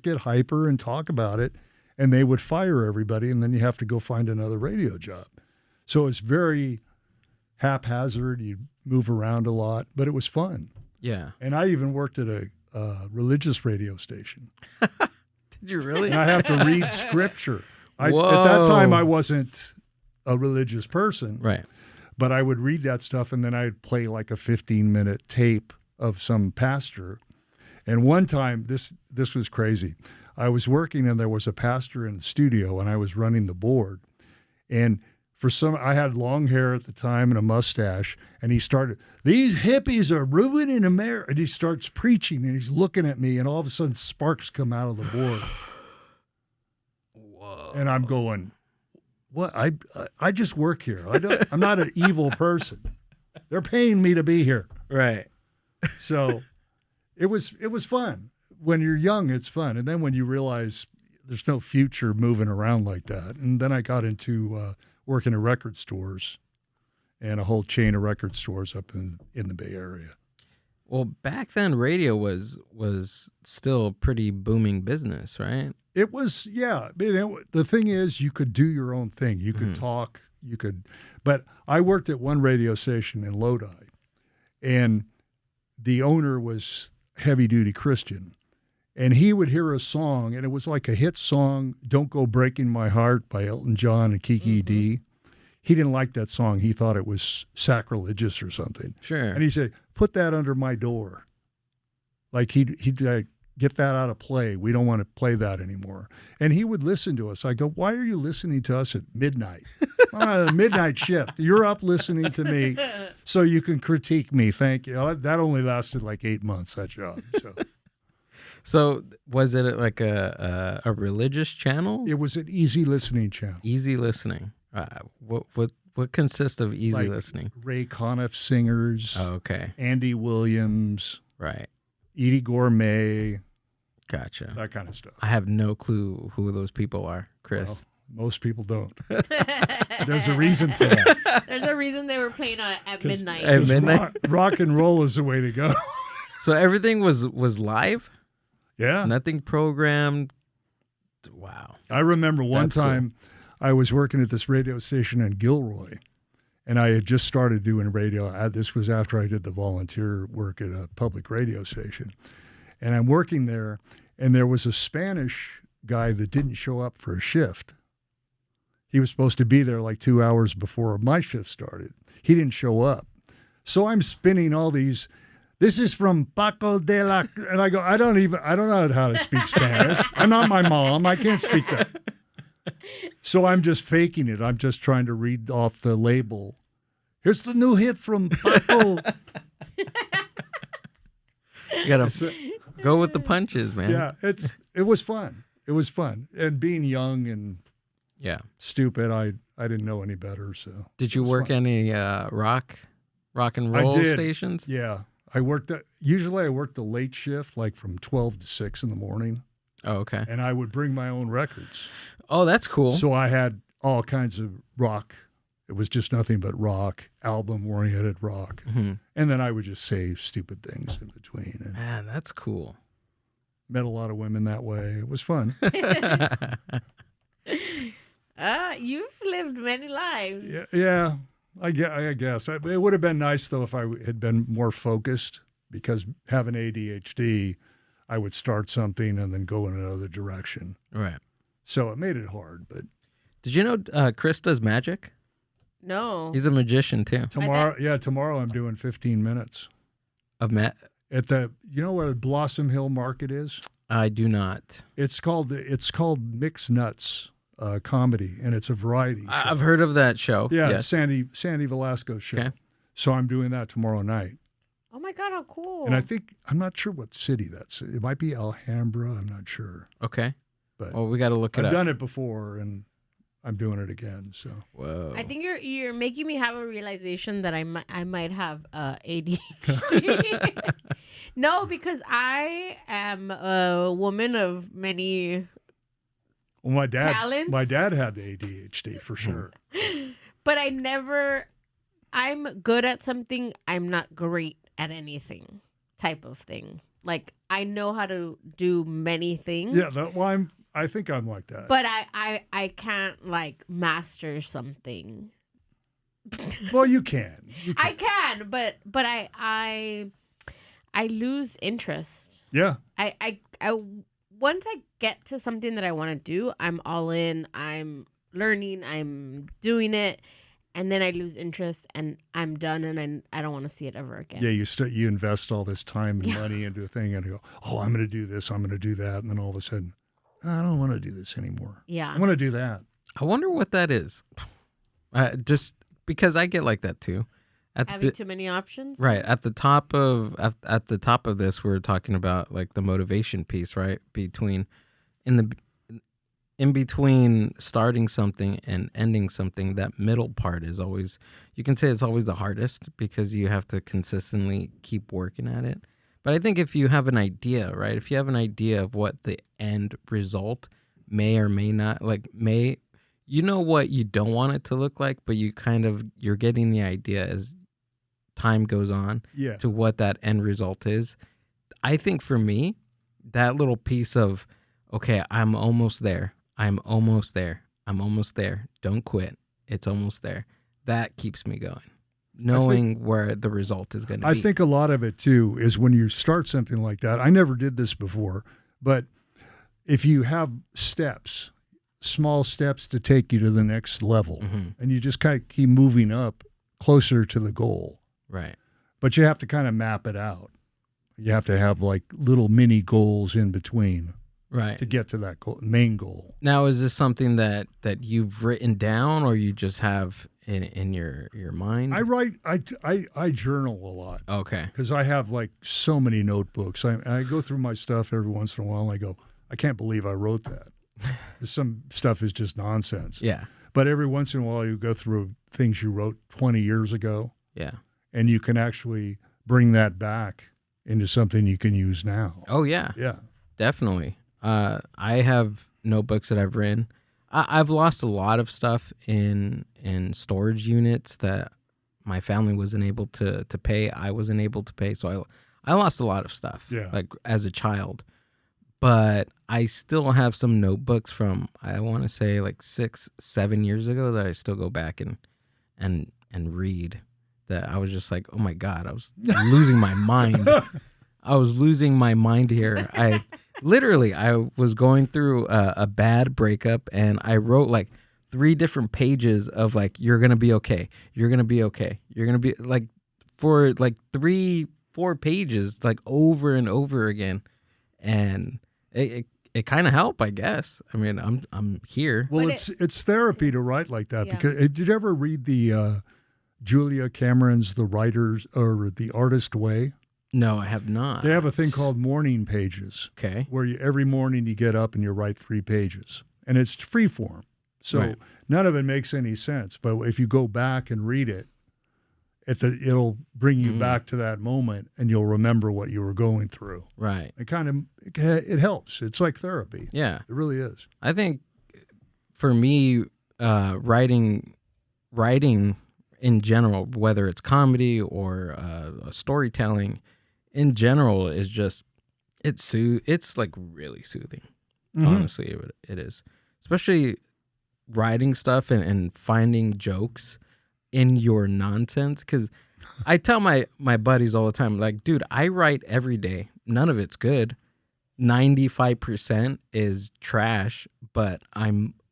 get hyper and talk about it. And they would fire everybody. And then you have to go find another radio job. So it's very haphazard. You move around a lot, but it was fun. Yeah. And I even worked at a religious radio station. Did you really? And I have to read scripture. At Whoa. that time, I wasn't a religious person. Right. But I would read that stuff, and then I'd play like a 15-minute tape of some pastor. And one time, this was crazy. I was working, and there was a pastor in the studio, and I was running the board. And I had long hair at the time and a mustache, and he started, these hippies are ruining America. And he starts preaching, and he's looking at me, and all of a sudden sparks come out of the board. Whoa. And I'm going, what? I just work here. I'm not an evil person. They're paying me to be here. Right. So it was fun. When you're young, it's fun. And then when you realize there's no future moving around like that. And then I got into working at record stores and a whole chain of record stores up in the Bay Area. Well, back then radio was still a pretty booming business, right? It was, yeah. The thing is, you could do your own thing. You could talk. But I worked at one radio station in Lodi, and the owner was heavy-duty Christian. And he would hear a song, and it was like a hit song, Don't Go Breaking My Heart by Elton John and Kiki D. He didn't like that song. He thought it was sacrilegious or something. Sure. And he said, put that under my door. Like he'd get that out of play. We don't want to play that anymore. And he would listen to us. I go, why are you listening to us at midnight? Midnight shift. You're up listening to me so you can critique me. Thank you. That only lasted like 8 months, that job. So was it like a religious channel? It was an easy listening channel. Easy listening. What consists of easy listening? Ray Conniff singers. Oh, okay. Andy Williams. Right. Edie Gourmet. Gotcha. That kind of stuff. I have no clue who those people are, Chris. Well, most people don't. There's a reason for that. There's a reason they were playing at midnight. At midnight? Rock and roll is the way to go. So everything was live? Yeah. Nothing programmed? Wow. I remember one That's time I was working at this radio station in Gilroy, and I had just started doing radio. This was after I did the volunteer work at a public radio station. And I'm working there, and there was a Spanish guy that didn't show up for a shift. He was supposed to be there like 2 hours before my shift started. He didn't show up. So I'm spinning all these. This is from Paco de la, and I go, I don't know how to speak Spanish. I'm not my mom. I can't speak that. So I'm just faking it. I'm just trying to read off the label. Here's the new hit from Paco. You gotta go with the punches, man. Yeah, it was fun. It was fun. And being young and stupid, I didn't know any better. So did you work any rock and roll stations? Yeah. I worked usually I worked the late shift, like from 12 to 6 in the morning. Oh, okay. And I would bring my own records. Oh, that's cool. So I had all kinds of rock. It was just nothing but rock, album-oriented rock. Mm-hmm. And then I would just say stupid things in between. And man, that's cool. met a lot of women that way. It was fun. You've lived many lives. Yeah. I guess. It would have been nice, though, if I had been more focused, because having ADHD, I would start something and then go in another direction. Right. So it made it hard. But did you know Chris does magic? No. He's a magician, too. Tomorrow I'm doing 15 minutes. Of At the, you know where Blossom Hill Market is? I do not. It's called Mixed Nuts Comedy, and it's a variety show. I've heard of that show. Yeah, yes. it's Sandy Velasco's show. Okay. So I'm doing that tomorrow night. Oh my God, how cool. And I'm not sure what city that's. It might be Alhambra. I'm not sure. Okay. But well, we got to look it up. I've done it before, and I'm doing it again. So. Whoa. I think you're making me have a realization that I might have ADHD. No, because I am a woman of many Well, talents. my dad had the ADHD for sure. But I'm good at something. I'm not great at anything type of thing. Like, I know how to do many things. Yeah, I think I'm like that. But I can't, like, master something. Well, you can. I can, but I lose interest. Yeah. I once I get to something that I want to do, I'm all in. I'm learning. I'm doing it, and then I lose interest, and I'm done, and I don't want to see it ever again. Yeah, you invest all this time and money into a thing, and you go, oh, I'm going to do this, I'm going to do that, and then all of a sudden, I don't want to do this anymore. Yeah, I want to do that. I wonder what that is. Just because I get like that too. Having too many options. Right at the top of this, we're talking about like the motivation piece, right? In between starting something and ending something, that middle part is always, you can say it's always the hardest because you have to consistently keep working at it. But I think if you have an idea, right? If you have an idea of what the end result may or may not, you know what you don't want it to look like, but you're getting the idea as time goes on to what that end result is. I think for me, that little piece of, okay, I'm almost there. Don't quit. It's almost there. That keeps me going, knowing where the result is going to be. I think a lot of it too is when you start something like that. I never did this before, but if you have steps, small steps to take you to the next level, and you just kind of keep moving up closer to the goal. Right. But you have to kind of map it out. You have to have like little mini goals in between. Right. To get to that main goal. Now, is this something that you've written down or you just have in your mind? I write, I journal a lot. Okay. Because I have like so many notebooks. I go through my stuff every once in a while and I go, I can't believe I wrote that. Some stuff is just nonsense. Yeah. But every once in a while you go through things you wrote 20 years ago. Yeah. And you can actually bring that back into something you can use now. Oh, yeah. Yeah. Definitely. I have notebooks that I've written. I've lost a lot of stuff in storage units that my family wasn't able to pay. I wasn't able to pay. So I lost a lot of stuff like as a child. But I still have some notebooks from, I want to say like 6-7 years ago that I still go back and read, that I was just like, oh my God, I was losing my mind. I was losing my mind here. literally, I was going through a bad breakup, and I wrote like 3 different pages of like, you're gonna be okay, you're gonna be okay, you're gonna be like, for like 3-4 pages, like over and over again, and it kind of helped, I guess. I mean, I'm here. Well, But it's therapy to write like that. Yeah. Because did you ever read the Julia Cameron's The Writer's or The Artist Way? No, I have not. They have a thing called morning pages, Okay. where every morning you get up and you write 3 pages, and it's free form. So Right. none of it makes any sense. But if you go back and read it, it'll bring you back to that moment, and you'll remember what you were going through. Right. It helps. It's like therapy. Yeah. It really is. I think for me, writing in general, whether it's comedy or storytelling in general, is just it's like really soothing. Honestly, it is, especially writing stuff and finding jokes in your nonsense. Because I tell my buddies all the time, like, dude, I write every day. None of it's good. 95% is trash, but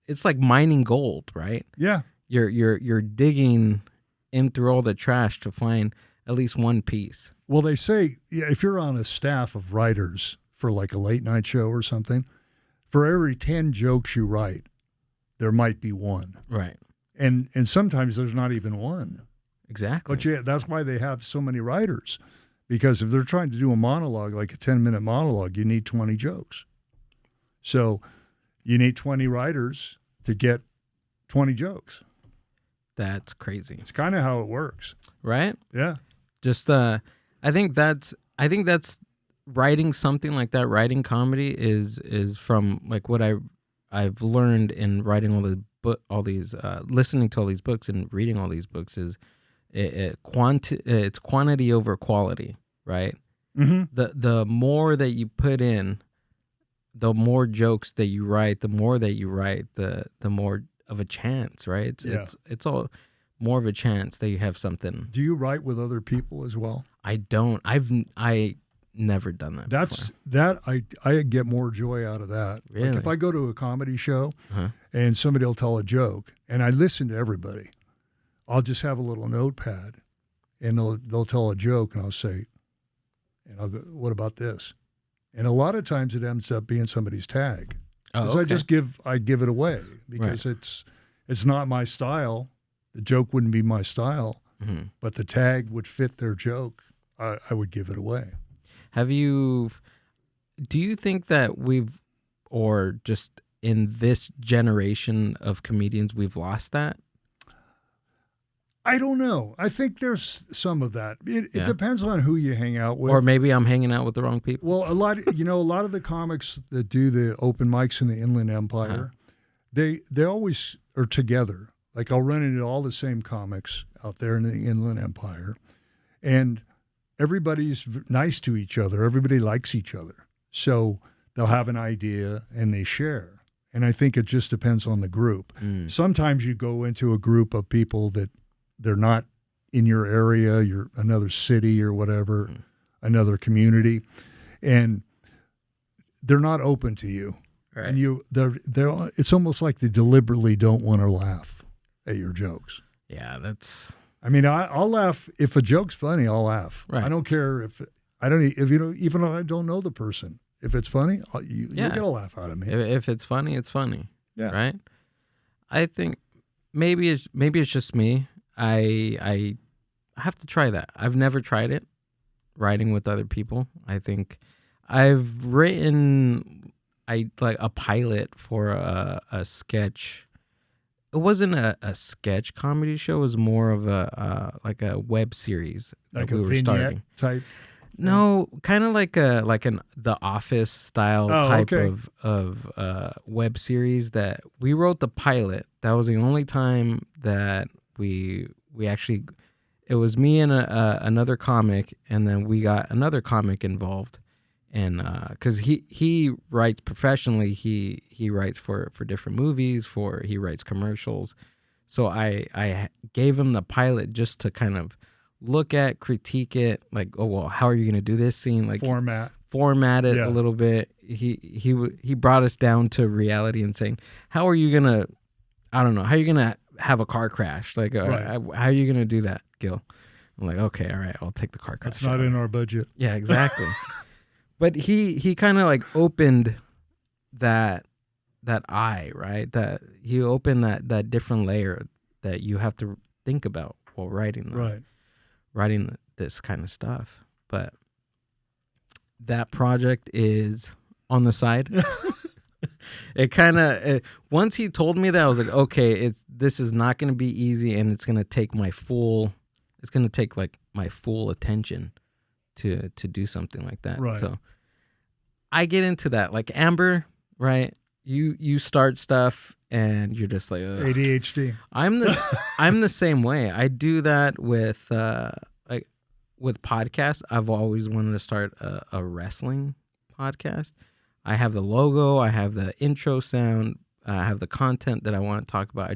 it's like mining gold, right? Yeah. You're digging in through all the trash to find at least one piece. Well, they say if you're on a staff of writers for like a late night show or something, for every 10 jokes you write, there might be one. Right. And sometimes there's not even one. Exactly. But yeah, that's why they have so many writers. Because if they're trying to do a monologue, like a 10-minute monologue, you need 20 jokes. So you need 20 writers to get 20 jokes. That's crazy. It's kind of how it works. Right? Yeah. Just I think that's writing something like that, writing comedy is from like what I've learned in writing all these listening to all these books and reading all these books is it's quantity over quality, right? Mm-hmm. The more that you put in, the more jokes that you write, the more the more of a chance, right? It's all more of a chance that you have something. Do you write with other people as well? I don't. I never done that. I get more joy out of that. Really? Like if I go to a comedy show Uh-huh. and somebody will tell a joke and I listen to everybody, I'll just have a little notepad and they'll tell a joke and I'll say, and I'll go, what about this? And a lot of times it ends up being somebody's tag. Oh, Because okay. I give it away because it's not my style. The joke wouldn't be my style, Mhm. but the tag would fit their joke. I would give it away. Do you think that or just in this generation of comedians, we've lost that? I don't know. I think there's some of that. It Yeah. depends on who you hang out with. Or maybe I'm hanging out with the wrong people? Well, a lot of the comics that do the open mics in the Inland Empire, they always are together. Like I'll run into all the same comics out there in the Inland Empire, and everybody's nice to each other. Everybody likes each other. So they'll have an idea and they share. And I think it just depends on the group. Sometimes you go into a group of people that they're not in your area, you're another city or whatever, another community, and they're not open to you. Right. And they're it's almost like they deliberately don't want to laugh at your jokes. Yeah, that's... I mean, I'll laugh if a joke's funny. I'll laugh. Right. I don't care if even if I don't know the person. If it's funny, you'll get a laugh out of me. If it's funny, it's funny. Yeah. Right? I think maybe it's just me. I have to try that. I've never tried it, writing with other people. I think I've written a pilot for a sketch. It wasn't a sketch comedy show. It was more of a web series Like that we a were vignette starting. type. No, kind of like an The Office style type okay. of web series that we wrote the pilot. That was the only time that we actually. It was me and another comic, and then we got another comic involved, and because he writes professionally, he writes for different movies, he writes commercials, so I gave him the pilot just to kind of look at, critique it, like, oh well, how are you gonna do this scene, like Format. format it Yeah. a little bit. He brought us down to reality and saying, how are you gonna, I don't know, how are you gonna have a car crash? Like, Right. how are you gonna do that, Gil? I'm like, okay, all right, I'll take the car crash. That's not in our budget. Yeah, exactly. But he kind of like opened that eye, right? That he opened that different layer that you have to think about while writing this kind of stuff. But that project is on the side. It kind of once he told me that, I was like, okay, this is not going to be easy, and it's going to take my full attention to do something like that. Right. So I get into that, like Amber, right? You start stuff and you're just like, ugh. ADHD. I'm the same way. I do that with with podcasts. I've always wanted to start a wrestling podcast. I have the logo, I have the intro sound, I have the content that I want to talk about.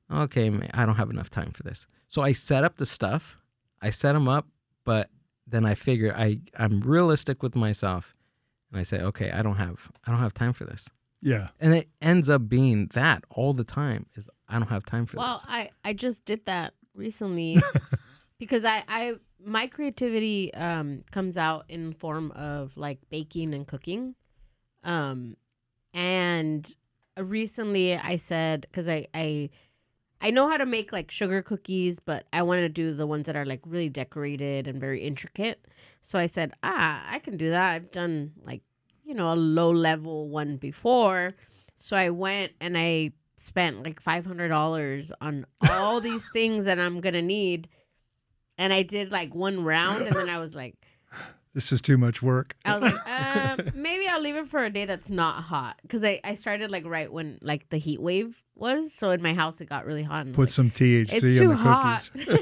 Okay, man, I don't have enough time for this. So I set up the stuff, I set them up, but then I figure I'm realistic with myself, and I say, okay, I don't have time for this. Yeah. And it ends up being that all the time is I don't have time for this. Well, I just did that recently because my creativity comes out in form of like baking and cooking. And recently I said, because I know how to make like sugar cookies, but I want to do the ones that are like really decorated and very intricate. So I said, I can do that. I've done like, a low level one before. So I went and I spent like $500 on all these things that I'm going to need. And I did like one round and then I was like, this is too much work. I was like, maybe I'll leave it for a day that's not hot. Because I started like right when like the heat wave was. So in my house, it got really hot. And Put some THC it's in too the hot. cookies.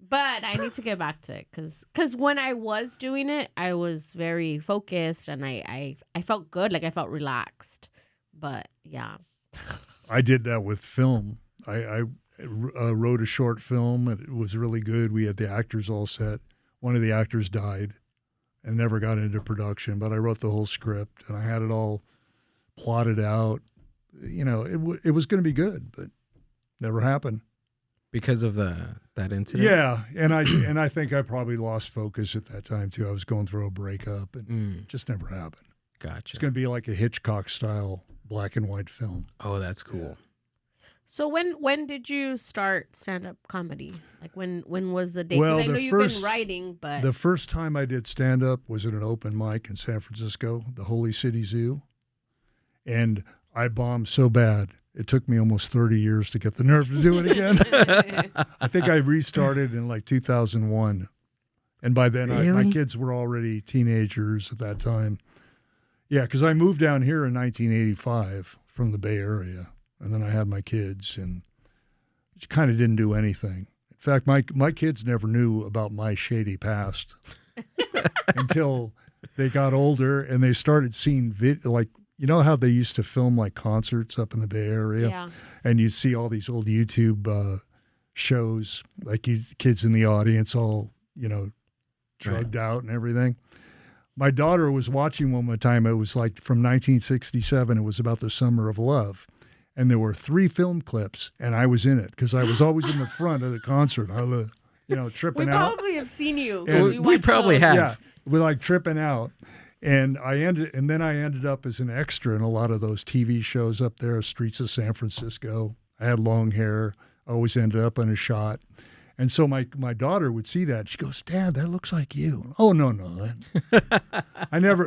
But I need to get back to it. Because when I was doing it, I was very focused and I felt good. Like I felt relaxed. But yeah. I did that with film. I wrote a short film. It was really good. We had the actors all set. One of the actors died and never got into production, but I wrote the whole script and I had it all plotted out. It was going to be good, but never happened. Because of that incident? Yeah, and I think I probably lost focus at that time too. I was going through a breakup and it just never happened. Gotcha. It's going to be like a Hitchcock style black and white film. Oh, that's cool. Yeah. So when did you start stand-up comedy? Like when was the date? 'Cause Well, I know the you've first- been writing, but The first time I did stand-up was at an open mic in San Francisco, the Holy City Zoo. And I bombed so bad, it took me almost 30 years to get the nerve to do it again. I think I restarted in like 2001. And by then, my Really? kids were already teenagers at that time. Yeah, because I moved down here in 1985 from the Bay Area. And then I had my kids and kind of didn't do anything. In fact, my kids never knew about my shady past until they got older and they started seeing how they used to film like concerts up in the Bay Area, yeah. and you'd see all these old YouTube shows, like kids in the audience all drugged out and everything. My daughter was watching one time. It was like from 1967. It was about the Summer of Love. And there were 3 film clips, and I was in it because I was always in the front of the concert. Tripping We out. probably have seen you. And we watched probably those. have. Yeah, we're like tripping out. And then I ended up as an extra in a lot of those TV shows up there, Streets of San Francisco. I had long hair. I always ended up in a shot. And so my daughter would see that. She goes, "Dad, that looks like you." Oh, no.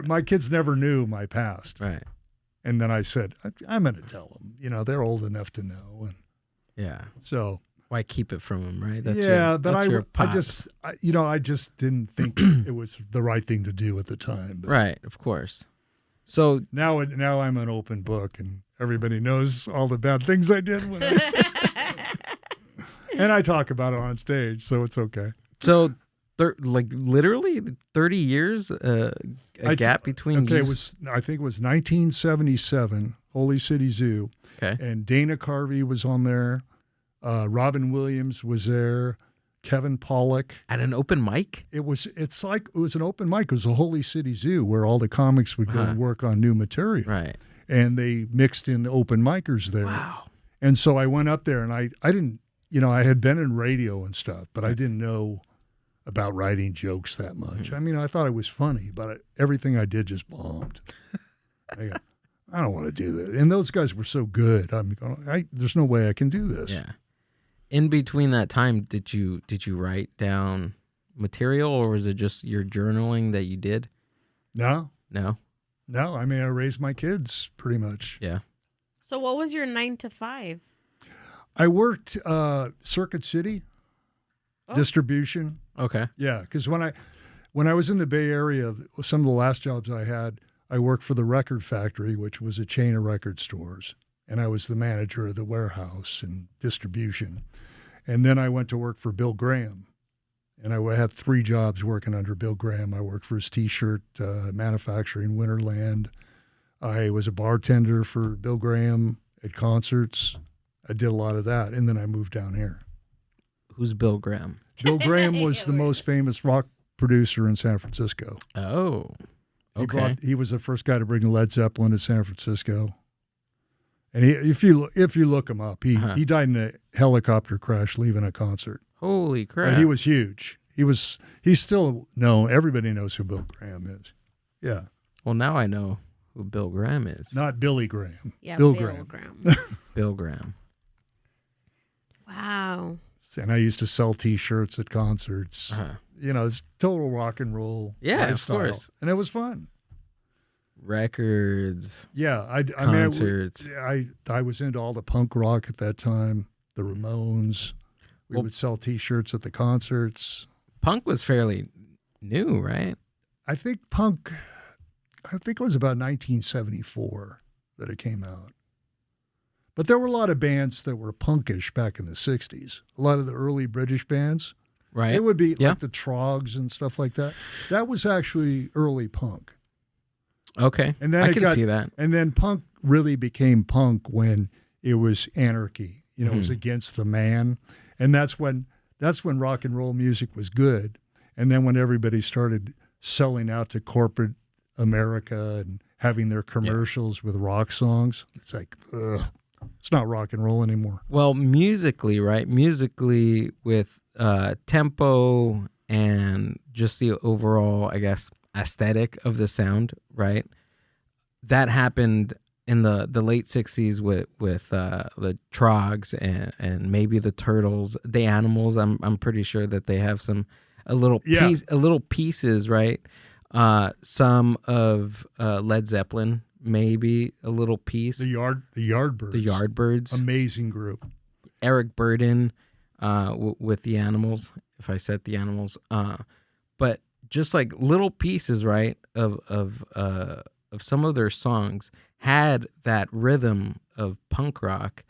My kids never knew my past. Right. And then I said, I'm going to tell them. They're old enough to know. And Yeah. so, Why keep it from them, right? but your I pop. just didn't think it was the right thing to do at the time. But Right, of course. So now I'm an open book, and everybody knows all the bad things I did. And I talk about it on stage, so it's okay. literally 30 years a gap between Okay, you. I think it was 1977, Holy City Zoo. Okay. And Dana Carvey was on there. Robin Williams was there. Kevin Pollak. At an open mic? It was an open mic. It was a Holy City Zoo where all the comics would go and work on new material. Right. And they mixed in open micers there. Wow. And so I went up there and I didn't, I had been in radio and stuff, but I didn't know about writing jokes that much. I mean, I thought it was funny, but everything I did just bombed. I don't want to do that. And those guys were so good. There's no way I can do this. Yeah. In between that time, did you write down material, or was it just your journaling that you did? No. I mean, I raised my kids pretty much. Yeah. So what was your 9 to 5? I worked Circuit City distribution. Okay. Yeah, because when I was in the Bay Area, some of the last jobs I had, I worked for the Record Factory, which was a chain of record stores, and I was the manager of the warehouse and distribution. And then I went to work for Bill Graham, and I had 3 jobs working under Bill Graham. I worked for his T-shirt manufacturing, Winterland. I was a bartender for Bill Graham at concerts. I did a lot of that, and then I moved down here. Who's Bill Graham? Bill Graham was the most famous rock producer in San Francisco. Oh, okay. He was the first guy to bring Led Zeppelin to San Francisco. And if you look him up, he died in a helicopter crash leaving a concert. Holy crap! But he was huge. He's still known. Everybody knows who Bill Graham is. Yeah. Well, now I know who Bill Graham is. Not Billy Graham. Yeah, Bill Graham. Bill Graham. Wow. And I used to sell T-shirts at concerts. It's total rock and roll. Yeah, lifestyle. of course. And it was fun. Records. Yeah, concerts. I was into all the punk rock at that time. The Ramones. We would sell T-shirts at the concerts. Punk was fairly new, right? I think it was about 1974 that it came out. But there were a lot of bands that were punkish back in the 60s. A lot of the early British bands. Right. It would be like the Trogs and stuff like that. That was actually early punk. Okay. And then I can see that. And then punk really became punk when it was anarchy. It was against the man. And that's when rock and roll music was good. And then when everybody started selling out to corporate America and having their commercials with rock songs, it's like, ugh. It's not rock and roll anymore. Well, musically, right? Musically, with tempo and just the overall, I guess, aesthetic of the sound, right? That happened in the late 60s with the Trogs and maybe the Turtles, the Animals. I'm pretty sure that they have a little pieces, right? Some of Led Zeppelin. Maybe a little piece. The Yardbirds. The Yardbirds. Amazing group. Eric Burden with the Animals, if I said the Animals. But just like little pieces, right, of some of their songs had that rhythm of punk rock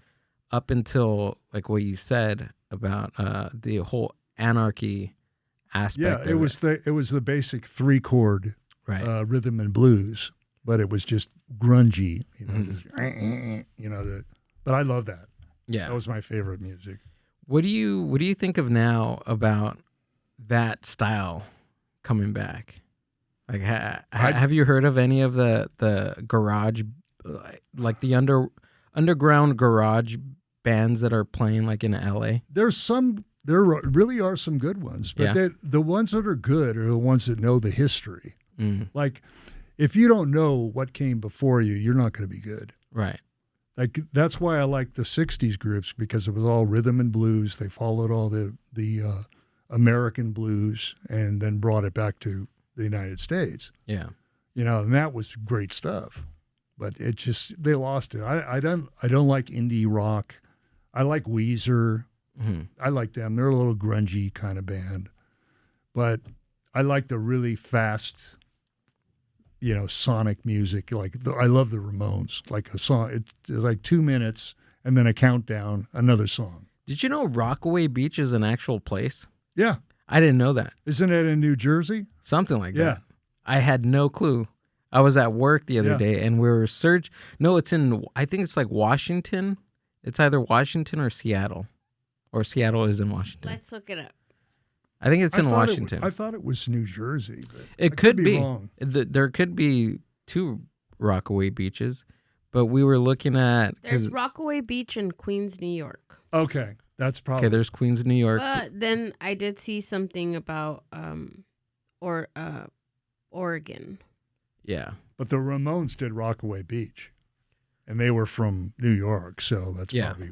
up until like what you said about the whole anarchy aspect. Yeah, it was the basic 3-chord rhythm and blues. But it was just grungy, but I love that. Yeah, that was my favorite music. What do you think of now about that style coming back? Like, have you heard of any of the garage, like the underground garage bands that are playing like in LA? There really are some good ones, but the ones that are good are the ones that know the history. Like, if you don't know what came before you, you're not going to be good. Right. Like, that's why I like the 60s groups, because it was all rhythm and blues. They followed all the American blues and then brought it back to the United States. Yeah. And that was great stuff. But it just, they lost it. I don't like indie rock. I like Weezer. I like them. They're a little grungy kind of band. But I like the really fast, sonic music. I love the Ramones. Like a song, it's like 2 minutes and then a countdown, another song. Did you know Rockaway Beach is an actual place? Yeah. I didn't know that. Isn't it in New Jersey? Something like that. I had no clue. I was at work the other day and we were No, it's I think it's like Washington. It's either Washington or Seattle. Or Seattle is in Washington. Let's look it up. I think it's I in thought Washington. I thought it was New Jersey. But It I could be be. wrong. There could be 2 Rockaway beaches, but we were looking at There's Rockaway Beach in Queens, New York. Okay, that's probably. okay, there's Queens, New York. But then I did see something about Oregon. Yeah. But the Ramones did Rockaway Beach, and they were from New York, so that's probably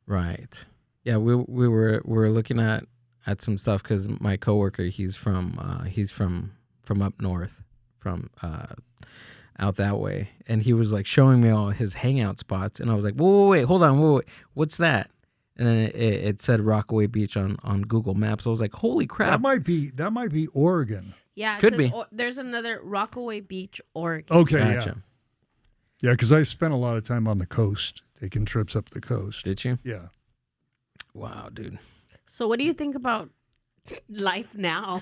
Right. Yeah, we were looking at some stuff because my coworker he's from up north, from out that way, and he was like showing me all his hangout spots, and I was like, wait, hold on, wait, what's that? And then it said Rockaway Beach on Google Maps. I was like, holy crap! That might be Oregon. Yeah, it Could says be. There's another Rockaway Beach, Oregon. Okay, Gotcha. yeah, because I spent a lot of time on the coast, taking trips up the coast. Did you? Yeah. Wow, dude. So what do you think about life now?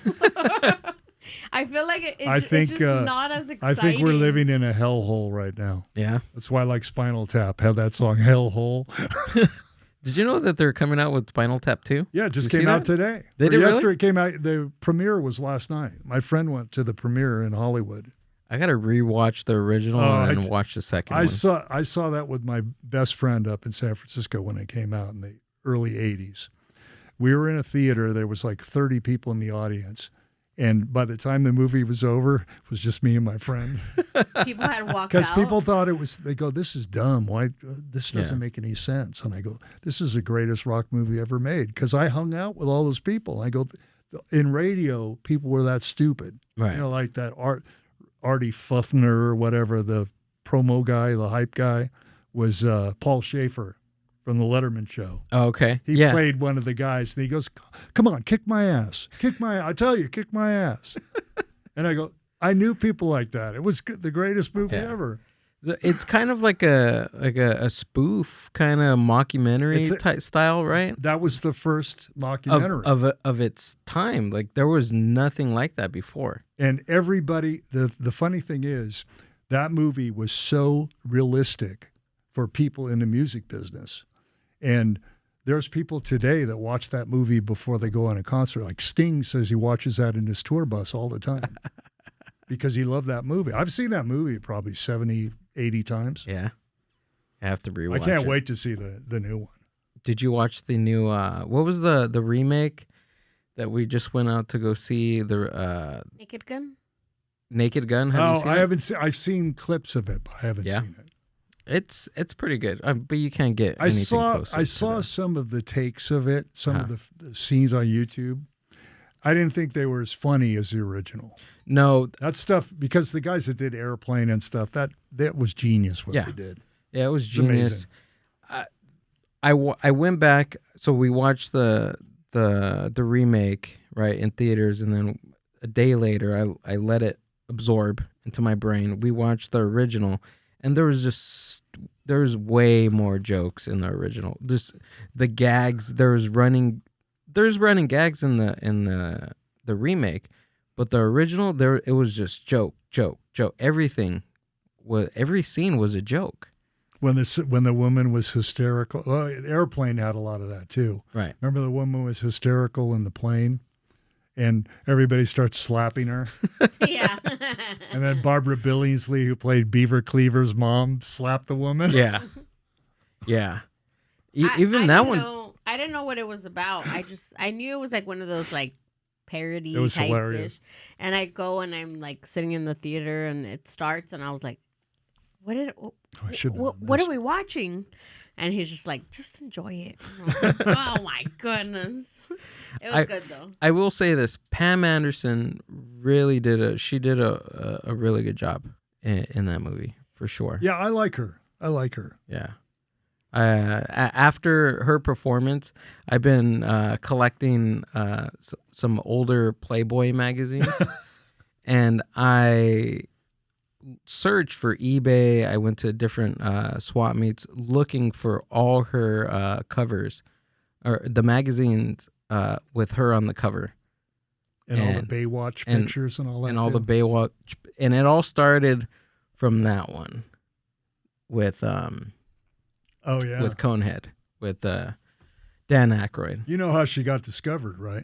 I feel like it's just not as exciting. I think we're living in a hellhole right now. Yeah. That's why I like Spinal Tap had that song Hellhole. Did you know that they're coming out with Spinal Tap 2? Yeah, it just You see came out that? today. Did Or it really? yesterday it came out. The premiere was last night. My friend went to the premiere in Hollywood. I gotta rewatch the original and watch the second one. I saw that with my best friend up in San Francisco when it came out in the early 80s. We were in a theater. There was like 30 people in the audience. And by the time the movie was over, it was just me and my friend. People had walked out. Because people thought it was, they go, this is dumb. Why? This doesn't Yeah. make any sense. And I go, this is the greatest rock movie ever made. Because I hung out with all those people. I go, in radio, people were that stupid. Right. You know, like that Artie Fuffner or whatever, the promo guy, the hype guy, was Paul Schaefer from the Letterman show. Oh, okay. He yeah. played one of the guys, and he goes, come on, kick my ass. I tell you, kick my ass. And I go, I knew people like that. It was the greatest movie Yeah. ever. It's kind of like a spoof kind of mockumentary type style, right? That was the first mockumentary. Of its time. Like there was nothing like that before. And everybody, the funny thing is, that movie was so realistic for people in the music business. And there's people today that watch that movie before they go on a concert. Like Sting says he watches that in his tour bus all the time because he loved that movie. I've seen that movie probably 70, 80 times. Yeah. I have to rewatch I can't it. wait to see the new one. Did you watch the new what was the remake that we just went out to go see, the Naked Gun? Naked Gun? Have you seen I it? haven't seen. I've seen clips of it, but I haven't seen it. It's pretty good, but you can't get I anything saw closer to some of the takes of it, some of the scenes on YouTube. I didn't think they were as funny as the original. No, That stuff, because the guys that did Airplane and stuff, that was genius what Yeah. they did. yeah, it was It's genius. amazing. I went back, so we watched the remake right in theaters, and then a day later I let it absorb into my brain. We watched the original, and there was way more jokes in the original. Just the gags. There's running gags in the remake, but the original it was just joke. Every scene was a joke. When the woman was hysterical, Airplane had a lot of that too. Right. Remember the woman was hysterical in the plane, and everybody starts slapping her. Yeah. And then Barbara Billingsley, who played Beaver Cleaver's mom, slapped the woman. Yeah. Yeah. I Even that didn't one. know- I didn't know what it was about. I knew it was like one of those like parody It was type hilarious. ish. And I go and I'm like sitting in the theater and it starts and I was like, what are we watching? And he's just like, just enjoy it. And I was like, oh my goodness. It was good though. I will say this: Pam Anderson really did a really good job in that movie for sure. Yeah, I like her. Yeah. After her performance, I've been collecting some older Playboy magazines, and I searched for eBay. I went to different swap meets looking for all her covers, or the magazines with her on the cover. And all the Baywatch pictures and all that. And all too. the Baywatch. And it all started from that one with Oh yeah. with Conehead, with Dan Aykroyd. You know how she got discovered, right?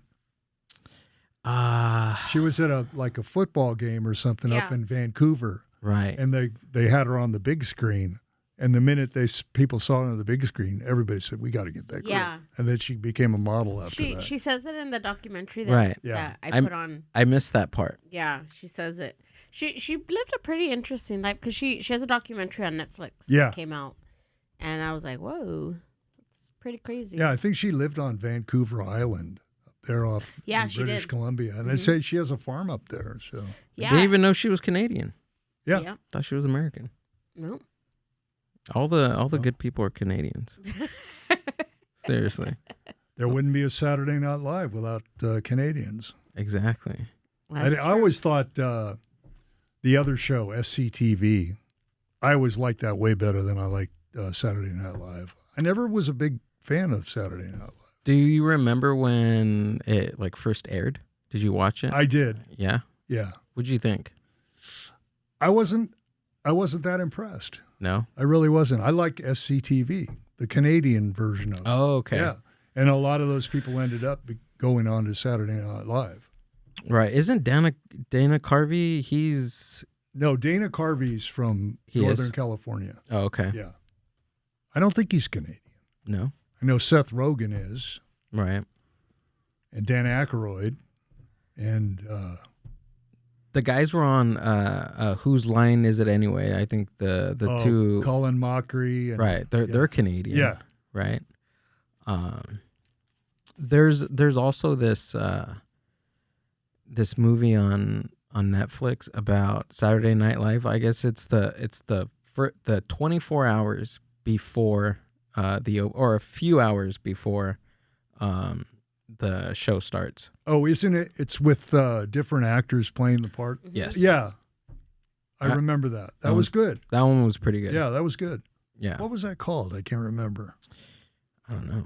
Ah, She was at a football game or something up Yeah. in Vancouver, right. and they had her on the big screen. And the minute people saw her on the big screen, everybody said, "We got to get that girl." Yeah. And then she became a model after that. She says it in the documentary that, Right. Yeah. that I put on. I missed that part. Yeah, she says it. She lived a pretty interesting life because she has a documentary on Netflix. Yeah. That came out, and I was like, whoa, it's pretty crazy. Yeah, I think she lived on Vancouver Island, up there off Yeah, in she British did. Columbia, and they say she has a farm up there. So Yeah. Didn't even know she was Canadian. yeah. Yep. Thought she was American. Nope. All the good people are Canadians. Seriously. There wouldn't be a Saturday Night Live without Canadians. Exactly. I always thought the other show, SCTV, I always liked that way better than I liked Saturday Night Live. I never was a big fan of Saturday Night Live. Do you remember when it first aired? Did you watch it? I did, Yeah. yeah. What'd you think? I wasn't that impressed. No. I really wasn't. I like SCTV, the Canadian version of it. Oh, okay. Yeah, and a lot of those people ended up going on to Saturday Night Live. Right. Isn't Dana Carvey? He's No, Dana Carvey's from He Northern is? California. oh, okay. Yeah, I don't think he's Canadian. No. I know Seth Rogen is, Right. and Dan Aykroyd, and The guys were on Whose Line Is It Anyway? I think the two Colin Mockery. And, right. They're Canadian. Yeah. Right. There's also this this movie on Netflix about Saturday Night Live. I guess it's the 24 hours before or a few hours before the show starts. Oh, isn't it? It's with different actors playing the part. Yes. Yeah, I remember that. That was good. That one was pretty good. Yeah, that was good. Yeah. What was that called? I can't remember. I don't know.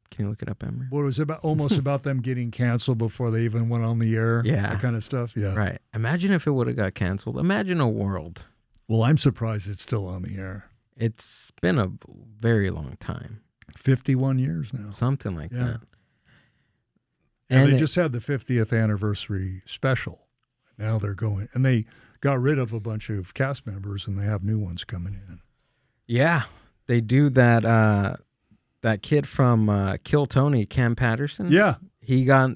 Can you look it up, Ember? What was it about? Almost about them getting canceled before they even went on the air. Yeah. That kind of stuff. Yeah. Right. Imagine if it would have got canceled. Imagine a world. Well, I'm surprised it's still on the air. It's been a very long time. 51 years now. Something like Yeah. that. And they it- just had the 50th anniversary special. Now they're going, and they got rid of a bunch of cast members, and they have new ones coming in. Yeah. They do that that kid from Kill Tony, Cam Patterson. Yeah, He got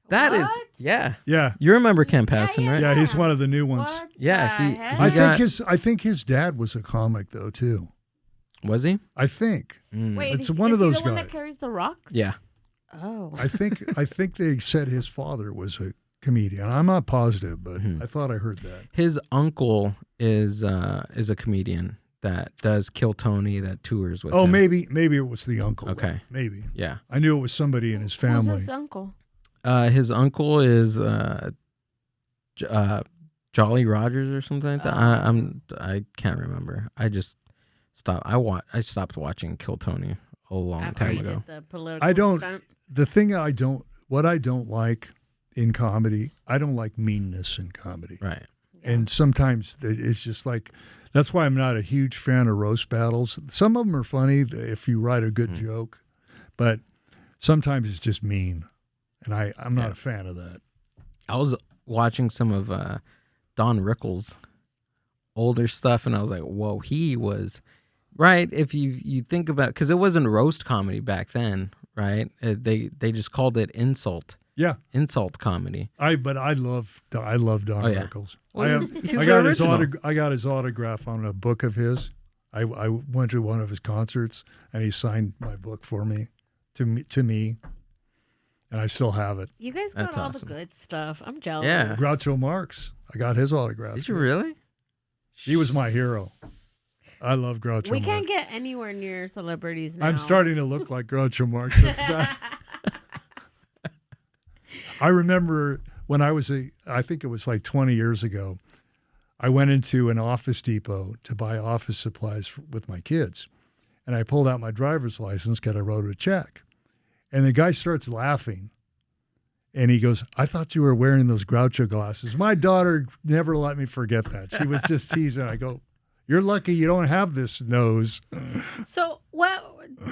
that is What? yeah. yeah, You remember Cam Patterson, right? yeah. He's one of the new ones. What Yeah, the he- heck? I got- think his dad was a comic though too. Was he? I think. Mm. Wait, It's is, one is of he those the one guys. that carries the rocks? Yeah. Oh. I think they said his father was a comedian. I'm not positive, but Mhm. I thought I heard that. His uncle is a comedian that does Kill Tony, that tours with Oh, him. maybe it was the uncle. Okay. Maybe. Yeah. I knew it was somebody in his Who's family. his uncle? His uncle is Jolly Rogers or something like that. I can't remember. I just stopped. I stopped watching Kill Tony a long After time he ago. did the political I don't. stunt? The thing what I don't like in comedy, I don't like meanness in comedy. Right. And sometimes it's just like, that's why I'm not a huge fan of roast battles. Some of them are funny if you write a good joke, but sometimes it's just mean. And I'm not a fan of that. I was watching some of Don Rickles' older stuff, and I was like, whoa, he was right. If you think about, because it wasn't roast comedy back then, right? They just called it insult comedy. But I love Don yeah. Rickles. Well, he's I got the his original. I got his autograph on a book of his. I went to one of his concerts, and he signed my book for me, to me, and I still have it. You guys got That's all awesome. the good stuff. I'm jealous. Yeah. Groucho Marx, I got his autograph. Did you really? He was my hero. I love Groucho We Marx. can't get anywhere near celebrities now. I'm starting to look like Groucho Marx. That's bad. I remember when I think it was like 20 years ago, I went into an Office Depot to buy office supplies with my kids. And I pulled out my driver's license because I wrote a check. And the guy starts laughing. And he goes, I thought you were wearing those Groucho glasses. My daughter never let me forget that. She was just teasing. I go, you're lucky you don't have this nose. So,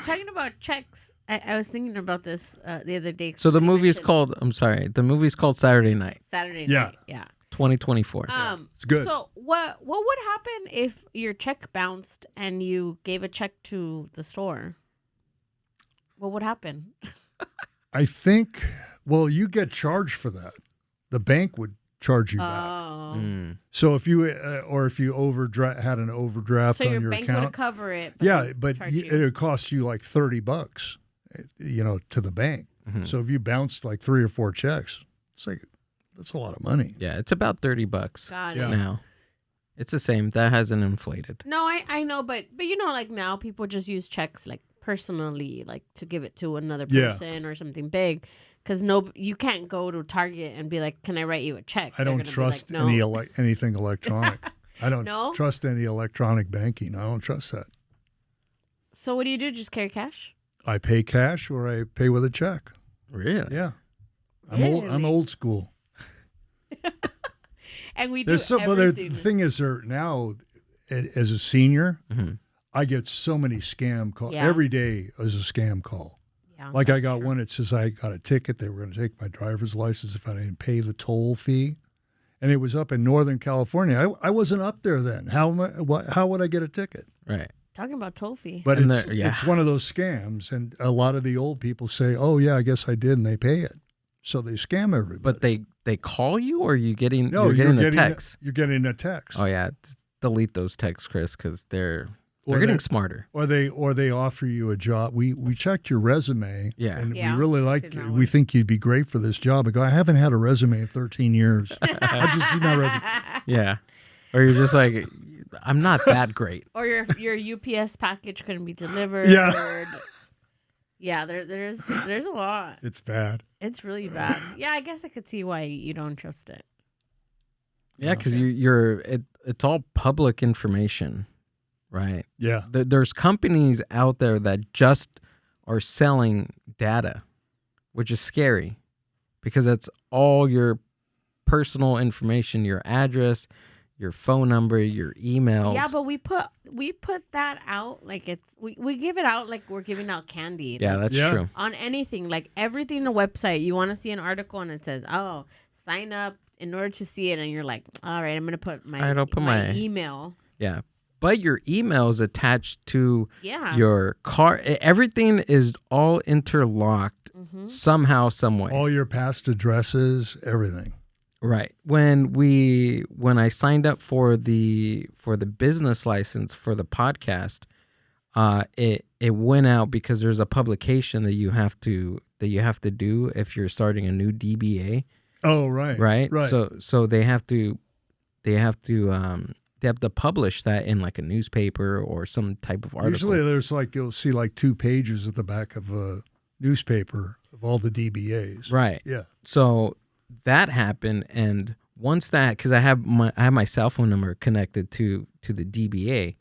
talking about checks, I was thinking about this the other day. So the somebody movie is mentioned called. I'm sorry. The movie's called Saturday Night, Saturday Yeah. Night. Yeah. 2024. It's good. So what would happen if your check bounced and you gave a check to the store? What would happen? I think, well, you get charged for that. The bank would charge you back. Oh. Mm. So if you if you had an overdraft So on your your bank account, would cover it. But yeah, they but charge you. it would cost you like $30, to the bank. Mhm. So if you bounced like 3 or 4 checks, it's like that's a lot of money. Yeah, it's about $30 Got Yeah. it. now. It's the same. That hasn't inflated. No, I know, but like now people just use checks like personally, like to give it to another Yeah. person or something big. Because you can't go to Target and be like, "Can I write you a check?" I They're don't gonna be trust like, no. anything electronic. I don't No? trust any electronic banking. I don't trust that. So what do you do? Just carry cash? I pay cash or I pay with a check. Really? Yeah, I'm Really? old school. And we do There's but everything. the thing is, now as a senior, Mhm. I get so many scam calls Yeah. every day. Is a scam call. Yeah, Like I that's got true. one that says I got a ticket. They were going to take my driver's license if I didn't pay the toll fee, and it was up in Northern California. I wasn't up there then. How would I get a ticket? Right. Talking about toll fee. But And it's it's one of those scams, and a lot of the old people say, "Oh yeah, I guess I did," and they pay it. So they scam everybody. But they call you, or you're getting no, you're getting the text. You're getting a text. Oh yeah, delete those texts, Chris, because they're Or getting they- smarter. Or they offer you a job. We checked your resume, Yeah. and Yeah, we really I've like seen that you. one. We think you'd be great for this job. I go, I haven't had a resume in 13 years. I just see my resume. Yeah. Or you're just like, I'm not that great. Or your UPS package couldn't be delivered. Yeah. Yeah, there's a lot. It's bad. It's really bad. Yeah, I guess I could see why you don't trust it. Yeah, because it's all public information, right? Yeah. There's companies out there that just are selling data, which is scary because that's all your personal information, your address, your phone number, your emails. Yeah, but we put that out like we give it out like we're giving out candy. Yeah, like, that's Yeah. true. on anything, like everything on the website. You want to see an article and it says, "Oh, sign up in order to see it," and you're like, "All right, I'm gonna put my All right, I'll put my- email." Yeah. But your email is attached to Yeah. your car. Everything is all interlocked Mhm. somehow, some way. All your past addresses, everything. Right. When I signed up for the business license for the podcast, it went out because there's a publication that you have to do if you're starting a new DBA. Oh, right. Right. Right. So they have to publish that in like a newspaper or some type of article. Usually there's you'll see 2 pages at the back of a newspaper of all the DBAs. Right. Yeah. So that happened, and once that, because I have my cell phone number connected to the DBA,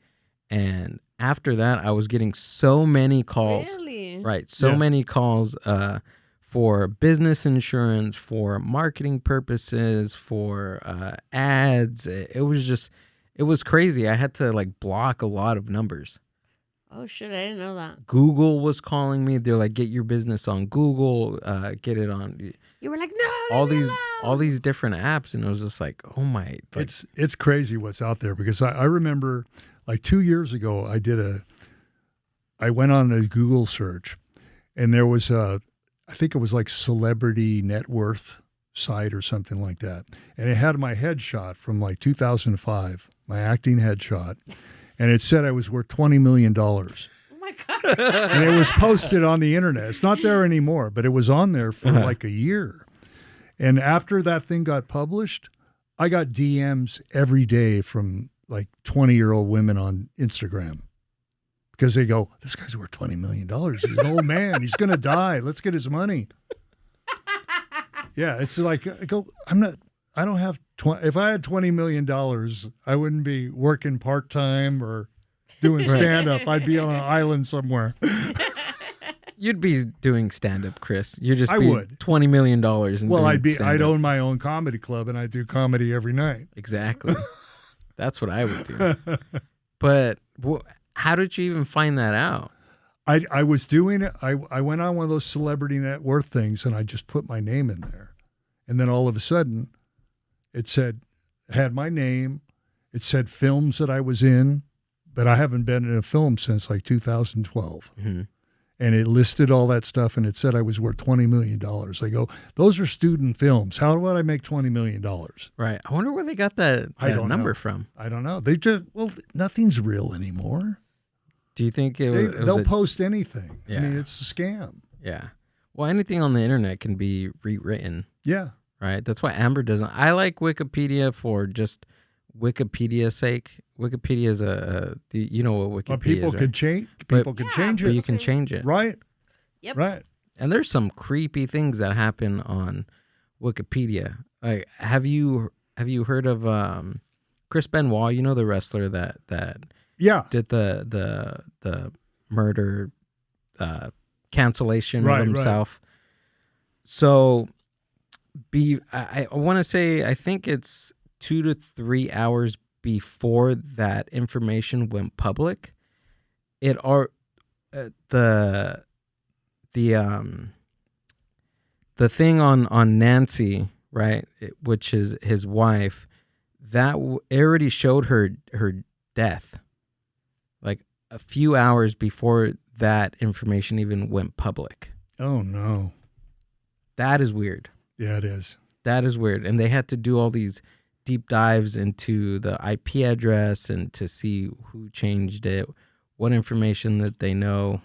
and after that I was getting so many calls. Really? Right. So Yeah. many calls for business insurance, for marketing purposes, for ads. It was crazy. I had to block a lot of numbers. Oh shit! I didn't know that. Google was calling me. They're like, get your business on Google, get it on You were like, "No, all leave me these alone." different apps, and it was just like, oh my, It's crazy what's out there because I remember 2 years ago I went on a Google search and there was I think it was celebrity net worth site or something like that. And it had my headshot from 2005, my acting headshot. And it said I was worth $20 million. Oh my god! And it was posted on the internet. It's not there anymore, but it was on there for a year. And after that thing got published, I got DMs every day from 20-year-old women on Instagram because they go, "This guy's worth $20 million. He's an old man. He's going to die. Let's get his money." Yeah, it's I go, I don't have, if I had $20 million, I wouldn't be working part-time or doing stand-up. I'd be on an island somewhere. you'd be doing stand up, Chris. You'd just I be would. $20 million. And Well, doing I'd stand-up. own my own comedy club and I'd do comedy every night. Exactly. That's what I would do. But how did you even find that out? I was doing it. I went on one of those celebrity net worth things, and I just put my name in there, and then all of a sudden, it had my name. It said films that I was in, but I haven't been in a film since like 2012. Mm-hmm. And it listed all that stuff, and it said I was worth $20 million. I go, those are student films. How would I make $20 million? Right. I wonder where they got that number from. I don't know. They just, nothing's real anymore. Do you think they'll post anything? Yeah. I mean, it's a scam. Yeah. Well, anything on the internet can be rewritten. Yeah. Right. That's why Amber doesn't. I like Wikipedia for just Wikipedia's sake. Wikipedia is you know what Wikipedia but people is, right? can change. People can change it. But you can change it. Right. Yep. Right. And there's some creepy things that happen on Wikipedia. Like, have you heard of Chris Benoit? You know, the wrestler that did the murder cancellation of himself. Right. So I want to say, I think it's 2 to 3 hours before that information went public. The thing on Nancy, right, which is his wife, that already showed her death, like a few hours before that information even went public. Oh no, that is weird. Yeah, it is. That is weird, and they had to do all these deep dives into the IP address and to see who changed it, what information that they know.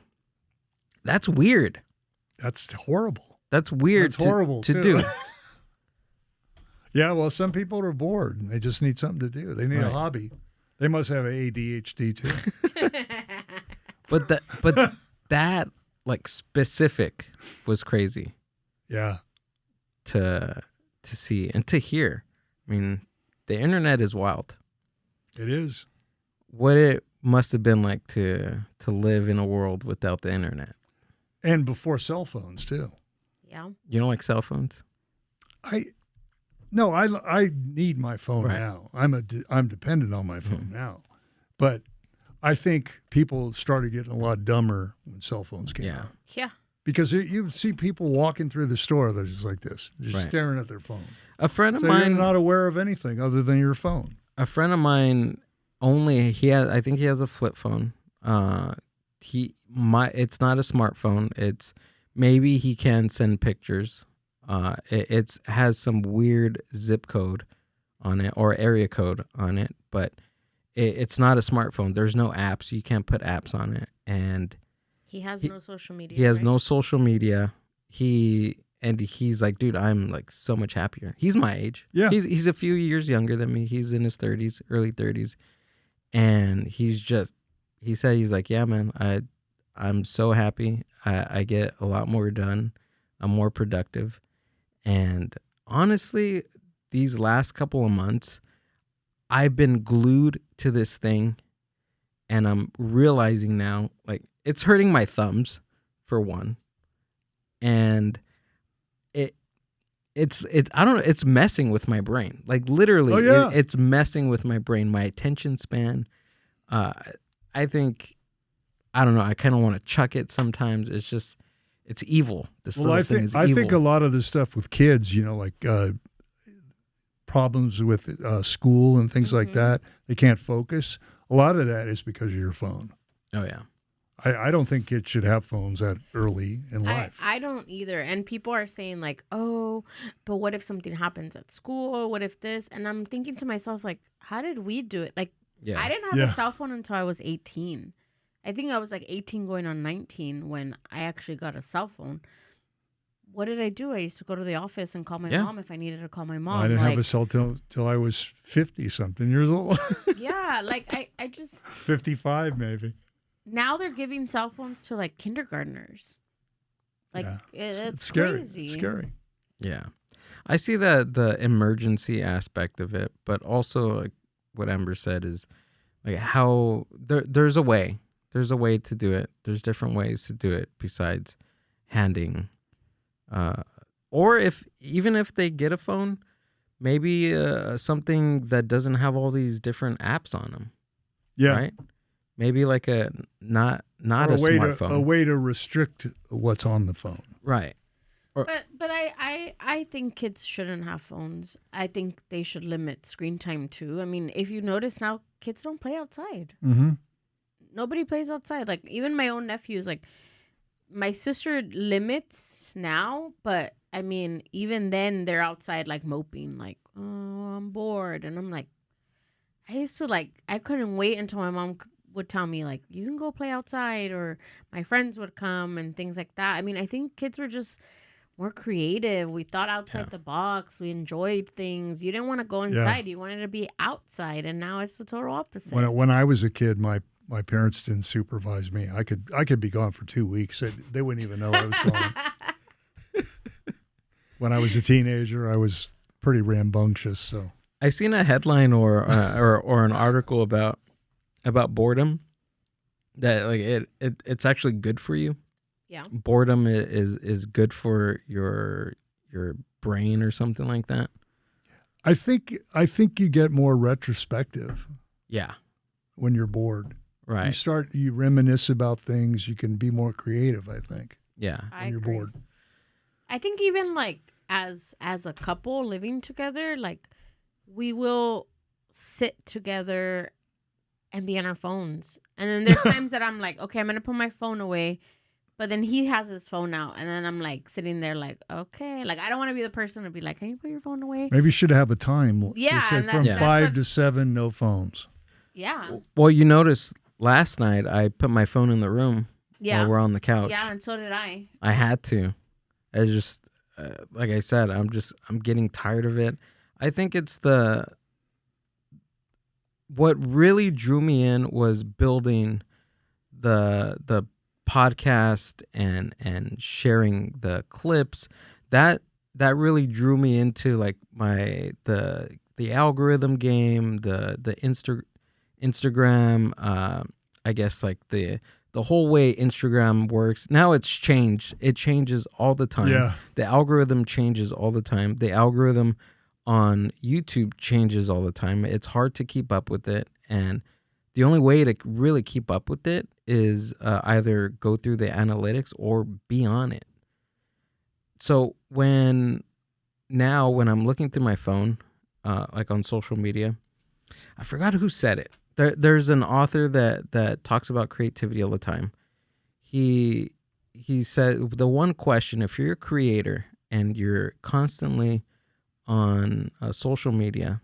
That's weird. That's horrible. That's weird. That's horrible to do. Yeah, well, some people are bored and they just need something to do. They need a hobby. They must have ADHD too. But that like specific was crazy. Yeah. To see and to hear. I mean, the internet is wild. It is. What it must have been like to live in a world without the internet. And before cell phones too. Yeah. You don't like cell phones? I need my phone now. I'm dependent on my phone now. But I think people started getting a lot dumber when cell phones came out. Yeah. Because you see people walking through the store, they're just like this, just staring at their phone. A friend of mine, you're not aware of anything other than your phone. A friend of mine I think he has a flip phone. It's not a smartphone. It's maybe he can send pictures. It has some weird zip code on it or area code on it, but it's not a smartphone. There's no apps. You can't put apps on it, and he has no social media. He has no social media. He's like, dude, I'm like so much happier. He's my age. Yeah. He's a few years younger than me. He's in his 30s, early 30s. And he said, he's like, yeah, man, I'm so happy. I get a lot more done. I'm more productive. And honestly, these last couple of months, I've been glued to this thing. And I'm realizing now, like, it's hurting my thumbs, for one. And I don't know, it's messing with my brain. Like, literally, it's messing with my brain, my attention span. I think, I don't know, I kind of want to chuck it sometimes. It's just, it's evil. This little thing is evil. I think a lot of the stuff with kids, like problems with school and things like that, they can't focus. A lot of that is because of your phone. Oh, yeah. I don't think kids should have phones that early in life. I don't either. And people are saying like, oh, but what if something happens at school? What if this? And I'm thinking to myself, like, how did we do it? Like, I didn't have a cell phone until I was 18. I think I was like 18 going on 19 when I actually got a cell phone. What did I do? I used to go to the office and call my mom if I needed to call my mom. I didn't have a cell till I was 50-something years old. Yeah, like I just... 55 maybe. Now they're giving cell phones to like kindergartners. Like it's scary. crazy. It's scary. Yeah. I see the emergency aspect of it, but also like what Amber said is like how there's a way. There's a way to do it. There's different ways to do it besides handing or even if they get a phone, maybe something that doesn't have all these different apps on them. Yeah. Right? Maybe like a not not or a smartphone. A way to restrict what's on the phone. Right. But I think kids shouldn't have phones. I think they should limit screen time too. I mean, if you notice now, kids don't play outside. Mm-hmm. Nobody plays outside. Like even my own nephews, like my sister limits now, but I mean, even then they're outside like moping, like, oh, I'm bored. And I'm like, I used to like, I couldn't wait until my mom would tell me like, you can go play outside, or my friends would come and things like that. I mean, I think kids were just more creative. We thought outside the box. We enjoyed things. You didn't want to go inside. You wanted to be outside. And now it's the total opposite. When I was a kid, my parents didn't supervise me. I could be gone for 2 weeks. They wouldn't even know I was gone. When I was a teenager, I was pretty rambunctious. So I seen a headline or an article about boredom, that like it's actually good for you. Yeah. Boredom is good for your brain or something like that. I think you get more retrospective. Yeah. When you're bored. Right. You reminisce about things. You can be more creative, I think. Yeah. When you're bored. I think even like as a couple living together, like we will sit together and be on our phones. And then there's times that I'm like, okay, I'm going to put my phone away. But then he has his phone out. And then I'm like sitting there like, okay. Like I don't want to be the person to be like, can you put your phone away? Maybe you should have a time. Yeah. Say from 5 to 7, no phones. Yeah. Well, you noticed last night I put my phone in the room while we're on the couch. Yeah, and so did I. I had to. I just, like I said, I'm getting tired of it. I think it's what really drew me in was building the podcast and sharing the clips. That really drew me into like the algorithm game, the Instagram, I guess like the whole way Instagram works. Now it's changed. It changes all the time. Yeah. The algorithm changes all the time. The algorithm on YouTube changes all the time. It's hard to keep up with it. And the only way to really keep up with it is either go through the analytics or be on it. So when I'm looking through my phone, like on social media, I forgot who said it. There's an author that talks about creativity all the time. He said the one question, if you're a creator and you're constantly on social media,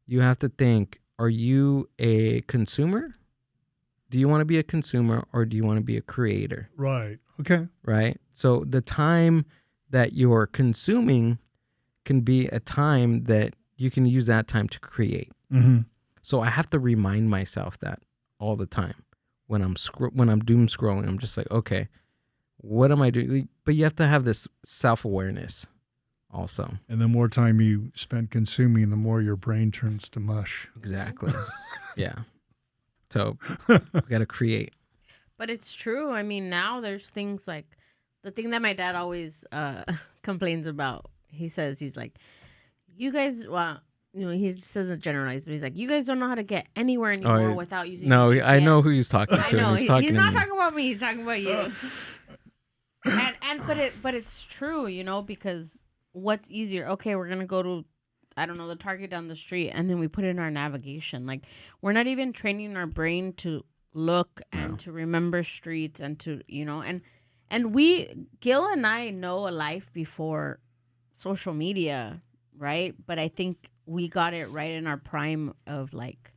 you have to think, are you a consumer? Do you want to be a consumer or do you want to be a creator? Right. Okay. Right. So the time that you're consuming can be a time that you can use that time to create. Mm-hmm. So I have to remind myself that all the time when I'm doom scrolling. I'm just like, okay, what am I doing? But you have to have this self-awareness also. And the more time you spend consuming, the more your brain turns to mush. Exactly. Yeah. So we got to create. But it's true. I mean, now there's things like the thing that my dad always complains about. He says, he's like, you guys, well, you know, he just doesn't generalize, but he's like, you guys don't know how to get anywhere anymore without using No, GPS. I know who he's talking to. I know. He's not talking about me. He's talking about you. But it's true, you know, because what's easier? Okay, we're going to go to, I don't know, the Target down the street, and then we put in our navigation. Like, we're not even training our brain to look and to remember streets and to, you know, and Gil and I know a life before social media, right? But I think we got it right in our prime of like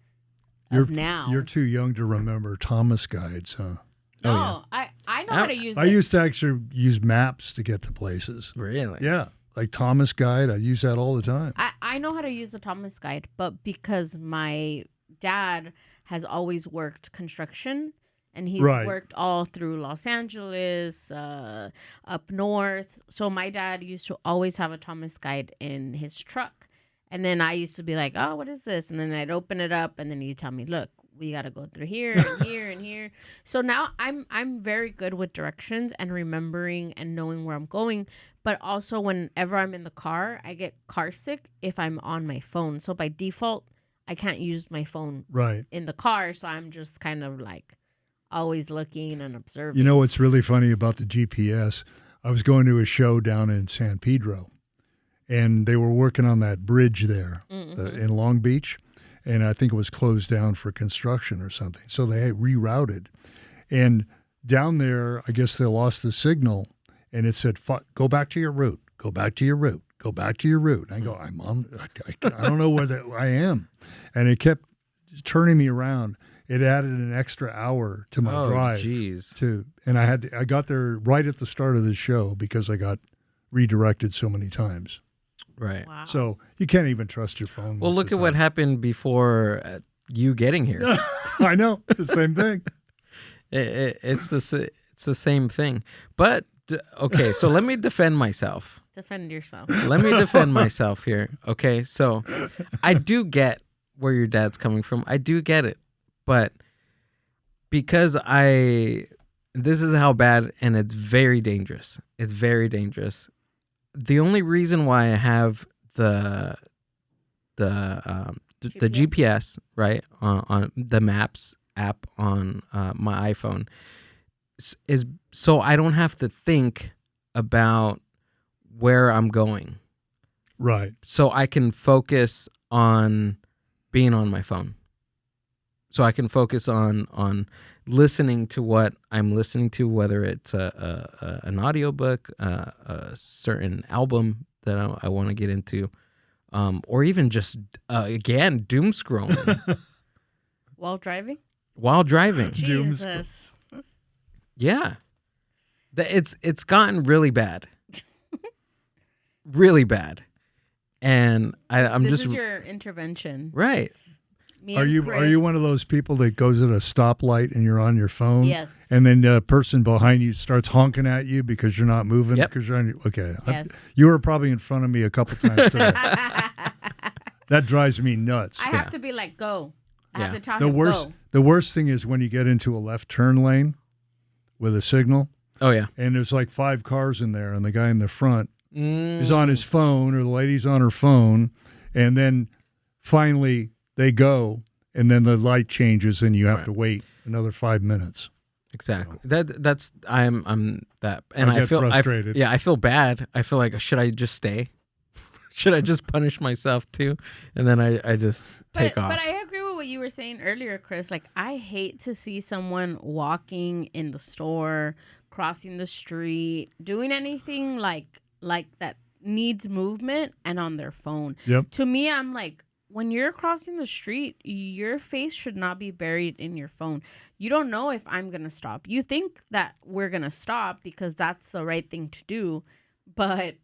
now. You're too young to remember Thomas guides, huh? No, I know how to use it. I used to actually use maps to get to places. Really? Yeah. Like Thomas Guide, I use that all the time. I know how to use the Thomas Guide, but because my dad has always worked construction, and he's worked all through Los Angeles, up north. So my dad used to always have a Thomas Guide in his truck. And then I used to be like, oh, what is this? And then I'd open it up, and then he'd tell me, look, we got to go through here and here and here. So now I'm very good with directions and remembering and knowing where I'm going. But also whenever I'm in the car, I get car sick if I'm on my phone. So by default, I can't use my phone in the car. So I'm just kind of like always looking and observing. You know what's really funny about the GPS? I was going to a show down in San Pedro, and they were working on that bridge there in Long Beach, and I think it was closed down for construction or something. So they rerouted. And down there, I guess they lost the signal, and it said, go back to your route, go back to your route, go back to your route. And I go, I don't know where I am. And it kept turning me around. It added an extra hour to my drive. Geez. And I got there right at the start of the show because I got redirected so many times. Right. Wow. So you can't even trust your phone. Well, look at what happened before you getting here. I know, the same thing. It's the same thing. But okay, so let me defend myself. Defend yourself. Let me defend myself here. Okay, so I do get where your dad's coming from. I do get it. But because this is how bad, and it's very dangerous. It's very dangerous. The only reason why I have the GPS, right, on the Maps app on my iPhone is so I don't have to think about where I'm going. Right. So I can focus on being on my phone. So I can focus on listening to what I'm listening to, whether it's an audiobook, a certain album that I want to get into, or even just, again, doom scrolling. While driving? While driving. Jesus. Yeah. It's gotten really bad. Really bad. And I'm this just... is your intervention. Right. Are you one of those people that goes at a stoplight and you're on your phone? Yes. And then the person behind you starts honking at you because you're not moving? Yep. Because you're on your, okay. Yes. You were probably in front of me a couple times today. That drives me nuts. I have to be like, go. I have to talk The worst thing is when you get into a left turn lane with a signal. Oh, yeah. And there's like 5 cars in there, and the guy in the front is on his phone, or the lady's on her phone, and then finally they go, and then the light changes, and you have to wait another 5 minutes. Exactly. That's I'm that, and I get frustrated. I feel bad. I feel like, should I just stay? Should I just punish myself too? And then I just take off. But I agree with what you were saying earlier, Chris. Like, I hate to see someone walking in the store, crossing the street, doing anything like that needs movement and on their phone. Yep. To me, I'm like, when you're crossing the street, your face should not be buried in your phone. You don't know if I'm going to stop. You think that we're going to stop because that's the right thing to do. But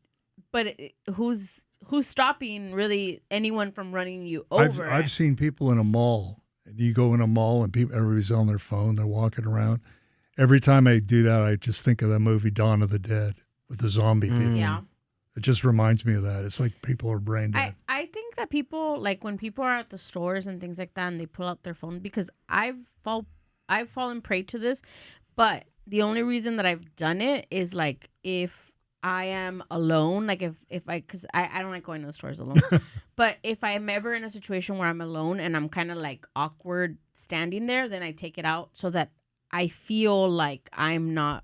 who's stopping really anyone from running you over? I've seen people in a mall. You go in a mall and everybody's on their phone. They're walking around. Every time I do that, I just think of the movie Dawn of the Dead with the zombie people. Yeah. It just reminds me of that. It's like people are brain dead. I think that people, like when people are at the stores and things like that and they pull out their phone, because I've fallen prey to this, but the only reason that I've done it is like if I am alone, like because I don't like going to the stores alone, but if I'm ever in a situation where I'm alone and I'm kind of like awkward standing there, then I take it out so that I feel like I'm not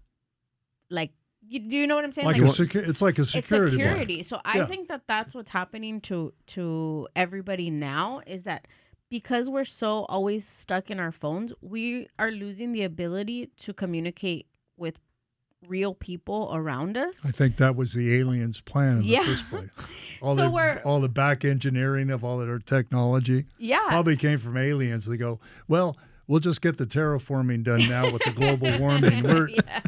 like, do you know what I'm saying? It's like a security blanket. So I think that that's what's happening to everybody now, is that because we're so always stuck in our phones, we are losing the ability to communicate with real people around us. I think that was the aliens' plan in the first place. All the back engineering of all of their technology probably came from aliens. They go, well, we'll just get the terraforming done now with the global warming.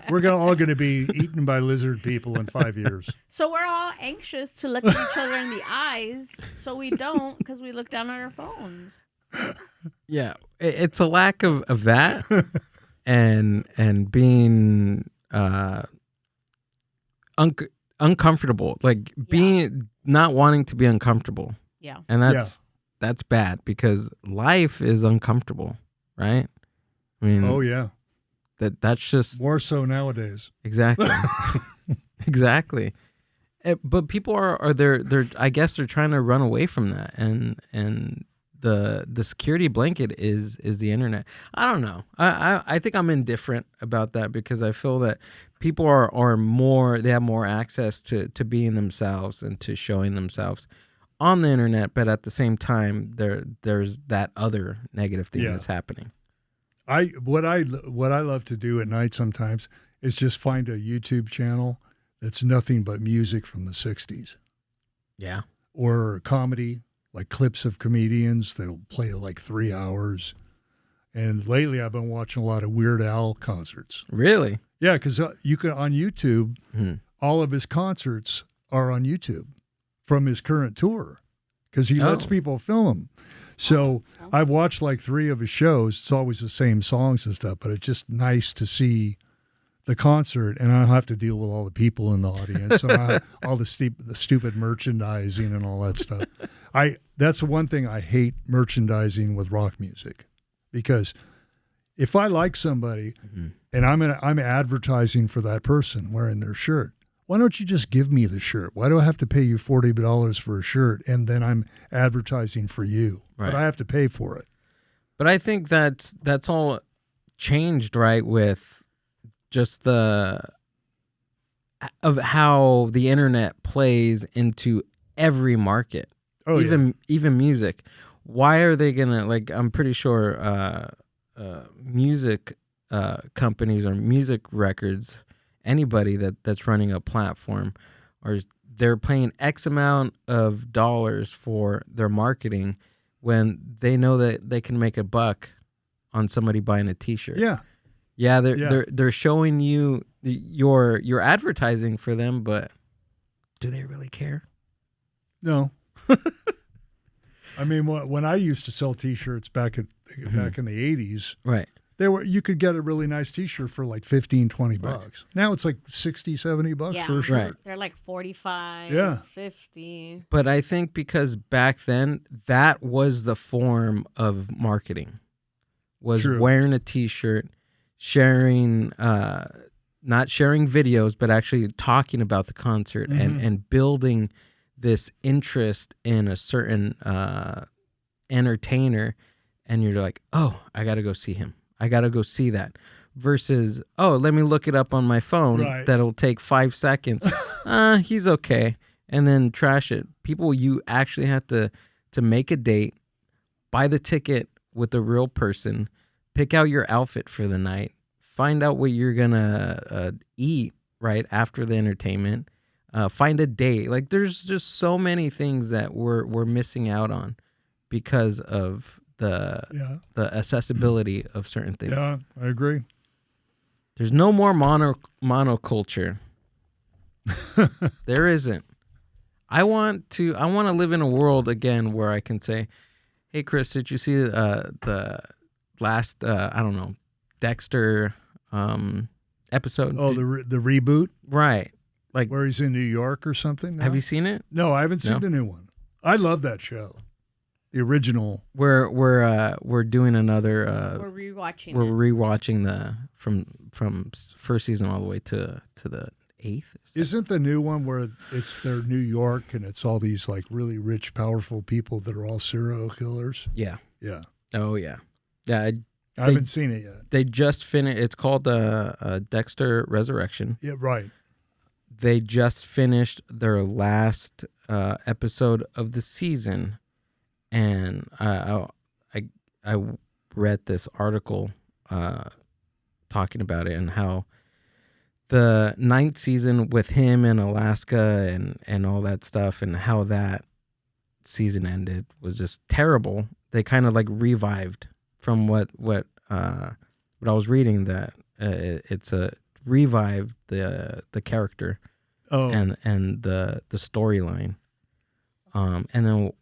We're all going to be eaten by lizard people in 5 years. So we're all anxious to look at each other in the eyes, so we don't, because we look down on our phones. Yeah, it's a lack of that, and being uncomfortable, like being not wanting to be uncomfortable. Yeah, and that's bad because life is uncomfortable. Right? I mean, oh yeah, that's just more so nowadays. Exactly, exactly. But people are they're I guess they're trying to run away from that, and the security blanket is the internet. I don't know. I think I'm indifferent about that because I feel that people are more, they have more access to being themselves and to showing themselves on the internet, but at the same time there's that other negative thing that's happening. What I love to do at night sometimes is just find a YouTube channel that's nothing but music from the 60s. Yeah. Or comedy, like clips of comedians that'll play like 3 hours. And lately I've been watching a lot of Weird Al concerts. Really? Yeah, because you can on YouTube, all of his concerts are on YouTube from his current tour because he lets people film them. So I've watched like 3 of his shows. It's always the same songs and stuff, but it's just nice to see the concert, and I don't have to deal with all the people in the audience, and all the stupid merchandising and all that stuff. That's the one thing I hate, merchandising with rock music, because if I like somebody and I'm advertising for that person wearing their shirt, why don't you just give me the shirt? Why do I have to pay you $40 for a shirt and then I'm advertising for you? Right. But I have to pay for it. But I think that's all changed, right, with just of how the internet plays into every market, even music. Why are they gonna, like? I'm pretty sure music companies or music records, anybody that's running a platform, they're paying X amount of dollars for their marketing when they know that they can make a buck on somebody buying a T-shirt. Yeah, they're showing you your advertising for them, but do they really care? No. I mean, when I used to sell T-shirts back in the 80s, right? You could get a really nice T-shirt for like $15-20. Right. Now it's like $60-70 for a shirt. Right. They're like $45, $50. But I think because back then that was the form of marketing, was wearing a T-shirt, sharing, not sharing videos, but actually talking about the concert and building this interest in a certain entertainer, and you're like, oh, I got to go see him. I got to go see that. Versus, oh, let me look it up on my phone. Right. That'll take 5 seconds. He's okay. And then trash it. People, you actually have to make a date, buy the ticket with the real person, pick out your outfit for the night, find out what you're going to eat right after the entertainment, find a date. Like, there's just so many things that we're missing out on because of the accessibility of certain things. Yeah, I agree. There's no more monoculture. There isn't. I want to live in a world again where I can say, "Hey, Chris, did you see the last Dexter episode?" Oh, the reboot, right? Like where he's in New York or something. Have you seen it? No, I haven't seen the new one. I love that show. The original. We're doing another. We're rewatching. We're rewatching the from first season all the way to the 8th. Isn't the new one where it's their New York and it's all these like really rich, powerful people that are all serial killers? Yeah. Yeah. Oh yeah. Yeah. I haven't seen it yet. They just finished. It's called Dexter Resurrection. Yeah. Right. They just finished their last episode of the season. And I read this article talking about it and how the 9th season with him in Alaska and all that stuff and how that season ended was just terrible. They kind of like revived from what I was reading, that it's a revived the character and the storyline. And then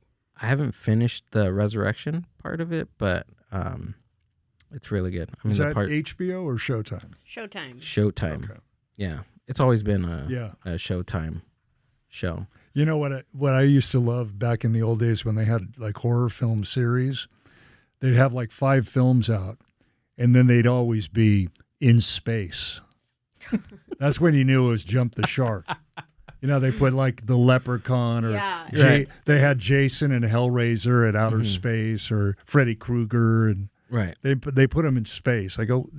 I haven't finished the resurrection part of it, but it's really good. I mean, is that HBO or Showtime? Showtime. Okay. Yeah, it's always been a Showtime show. You know what I used to love back in the old days when they had like horror film series? They'd have like 5 films out, and then they'd always be in space. That's when you knew it was Jump the Shark. You know, they put like the Leprechaun, or Yeah. they had Jason and Hellraiser at outer space, or Freddy Krueger, and Right. they put them in space. I go,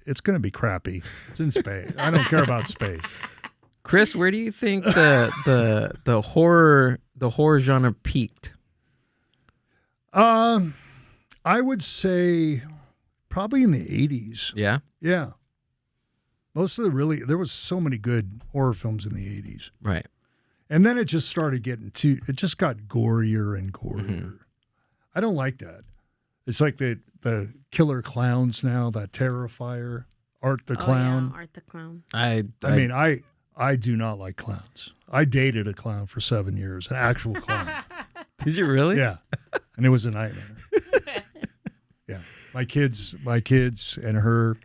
it's going to be crappy. It's in space. I don't care about space. Chris, where do you think the horror genre peaked? I would say probably in the 80s. Yeah. Yeah. Most of there was so many good horror films in the 80s. Right. And then it just started it just got gorier and gorier. I don't like that. It's like the killer clowns now, that Terrifier, Art the Clown. Yeah, Art the Clown. I mean, I do not like clowns. I dated a clown for 7 years, an actual clown. Did you really? Yeah. And it was a nightmare. Yeah. My kids and her,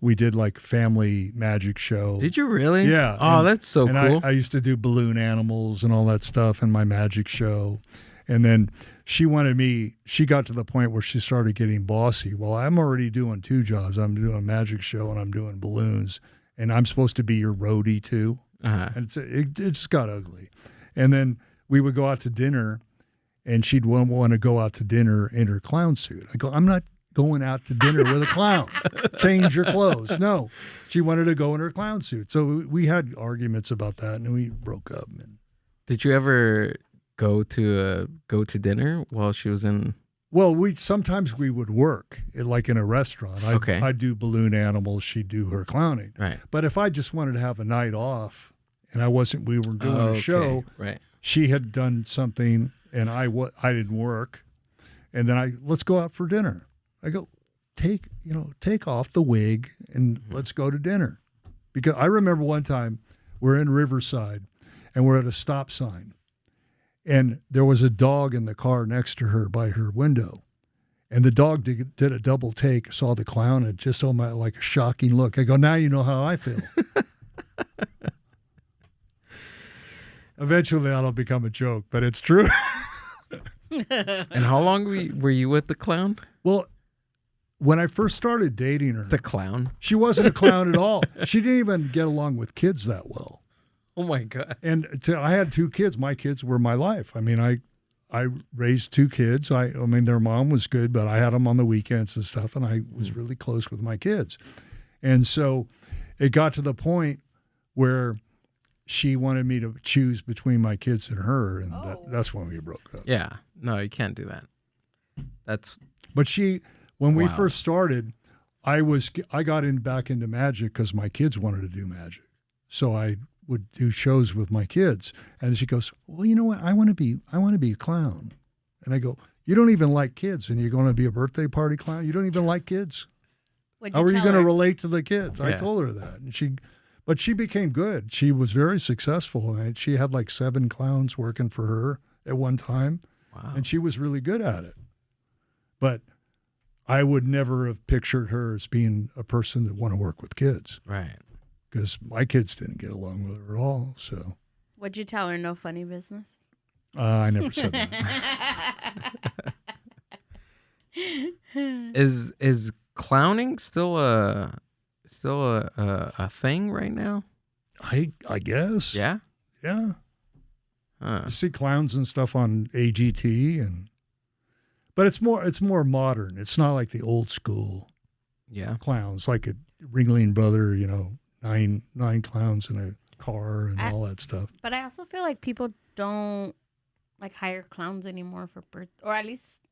we did like family magic show. Did you really? Yeah. Oh, that's so cool. I used to do balloon animals and all that stuff in my magic show. And then she got to the point where she started getting bossy. Well, I'm already doing 2 jobs. I'm doing a magic show and I'm doing balloons. And I'm supposed to be your roadie too. And it just got ugly. And then we would go out to dinner and she'd want to go out to dinner in her clown suit. I go, I'm not going out to dinner with a clown. Change your clothes. No, she wanted to go in her clown suit. So we had arguments about that, and we broke up. Did you ever go to dinner while she was in? Well, sometimes we would work like in a restaurant. I'd do balloon animals. She'd do her clowning. Right. But if I just wanted to have a night off, and we were doing a show. Right. She had done something, and I didn't work, and then let's go out for dinner. I go, take off the wig and let's go to dinner. Because I remember one time we're in Riverside and we're at a stop sign and there was a dog in the car next to her by her window. And the dog did a double take, saw the clown, and just saw my like a shocking look. I go, now you know how I feel. Eventually that'll become a joke, but it's true. And how long were you with the clown? Well, when I first started dating her, The clown? she wasn't a clown at all. She didn't even get along with kids that well. Oh my God. And I had 2 kids. My kids were my life. I mean, I raised 2 kids. I mean, their mom was good, but I had them on the weekends and stuff, and I was really close with my kids. And so it got to the point where she wanted me to choose between my kids and her, and that's when we broke up. Yeah. No, you can't do that. But when we Wow. first started, I got back into magic because my kids wanted to do magic. So I would do shows with my kids. And she goes, well, you know what? I want to be a clown. And I go, you don't even like kids and you're going to be a birthday party clown? You don't even like kids? How are you going to relate to the kids? I told her that. And but she became good. She was very successful. And she had like 7 clowns working for her at one time. Wow. And she was really good at it. But I would never have pictured her as being a person that want to work with kids. Right. Because my kids didn't get along with her at all. So Would you tell her no funny business? I never said that. Is clowning still a thing right now? I guess. Yeah. Yeah. Huh. You see clowns and stuff on AGT, but it's more modern. It's not like the old school Yeah. clowns, like a Ringling Brother, 9 clowns in a car and all that stuff. But I also feel like people don't like hire clowns anymore for birth, or at least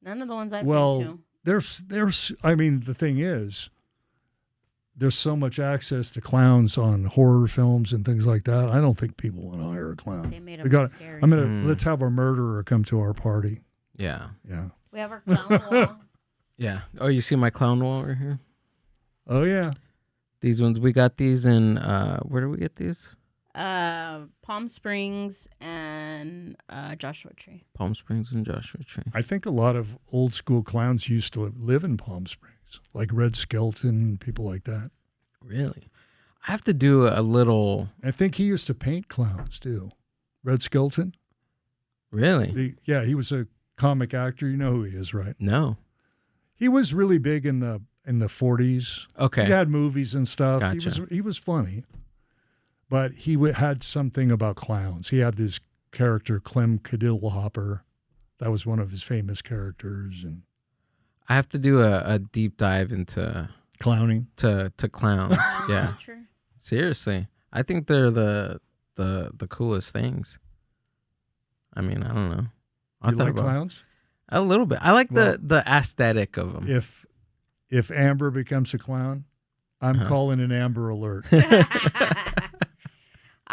none of the ones I've been to. there's I mean, the thing is, there's so much access to clowns on horror films and things like that. I don't think people want to hire a clown. They made them scary. Let's have a murderer come to our party. Yeah. Yeah. We have our clown wall. Yeah. Oh, you see my clown wall right here? Oh yeah. These ones, we got these in, where do we get these? Palm Springs and Joshua Tree. Palm Springs and Joshua Tree. I think a lot of old school clowns used to live in Palm Springs, like Red Skelton, people like that. Really? I have to do a little. I think he used to paint clowns too. Red Skelton. Really? He was a comic actor. You know who he is, right? No. He was really big in the 40s. Okay. He had movies and stuff. Gotcha. He was funny. But he had something about clowns. He had his character Clem Cadillhopper. That was one of his famous characters. And I have to do a deep dive into clowning to clowns. Yeah, seriously, I think they're the coolest things. I mean, I don't know. You like clowns? A little bit. I like the aesthetic of them. If Amber becomes a clown, I'm calling an Amber Alert.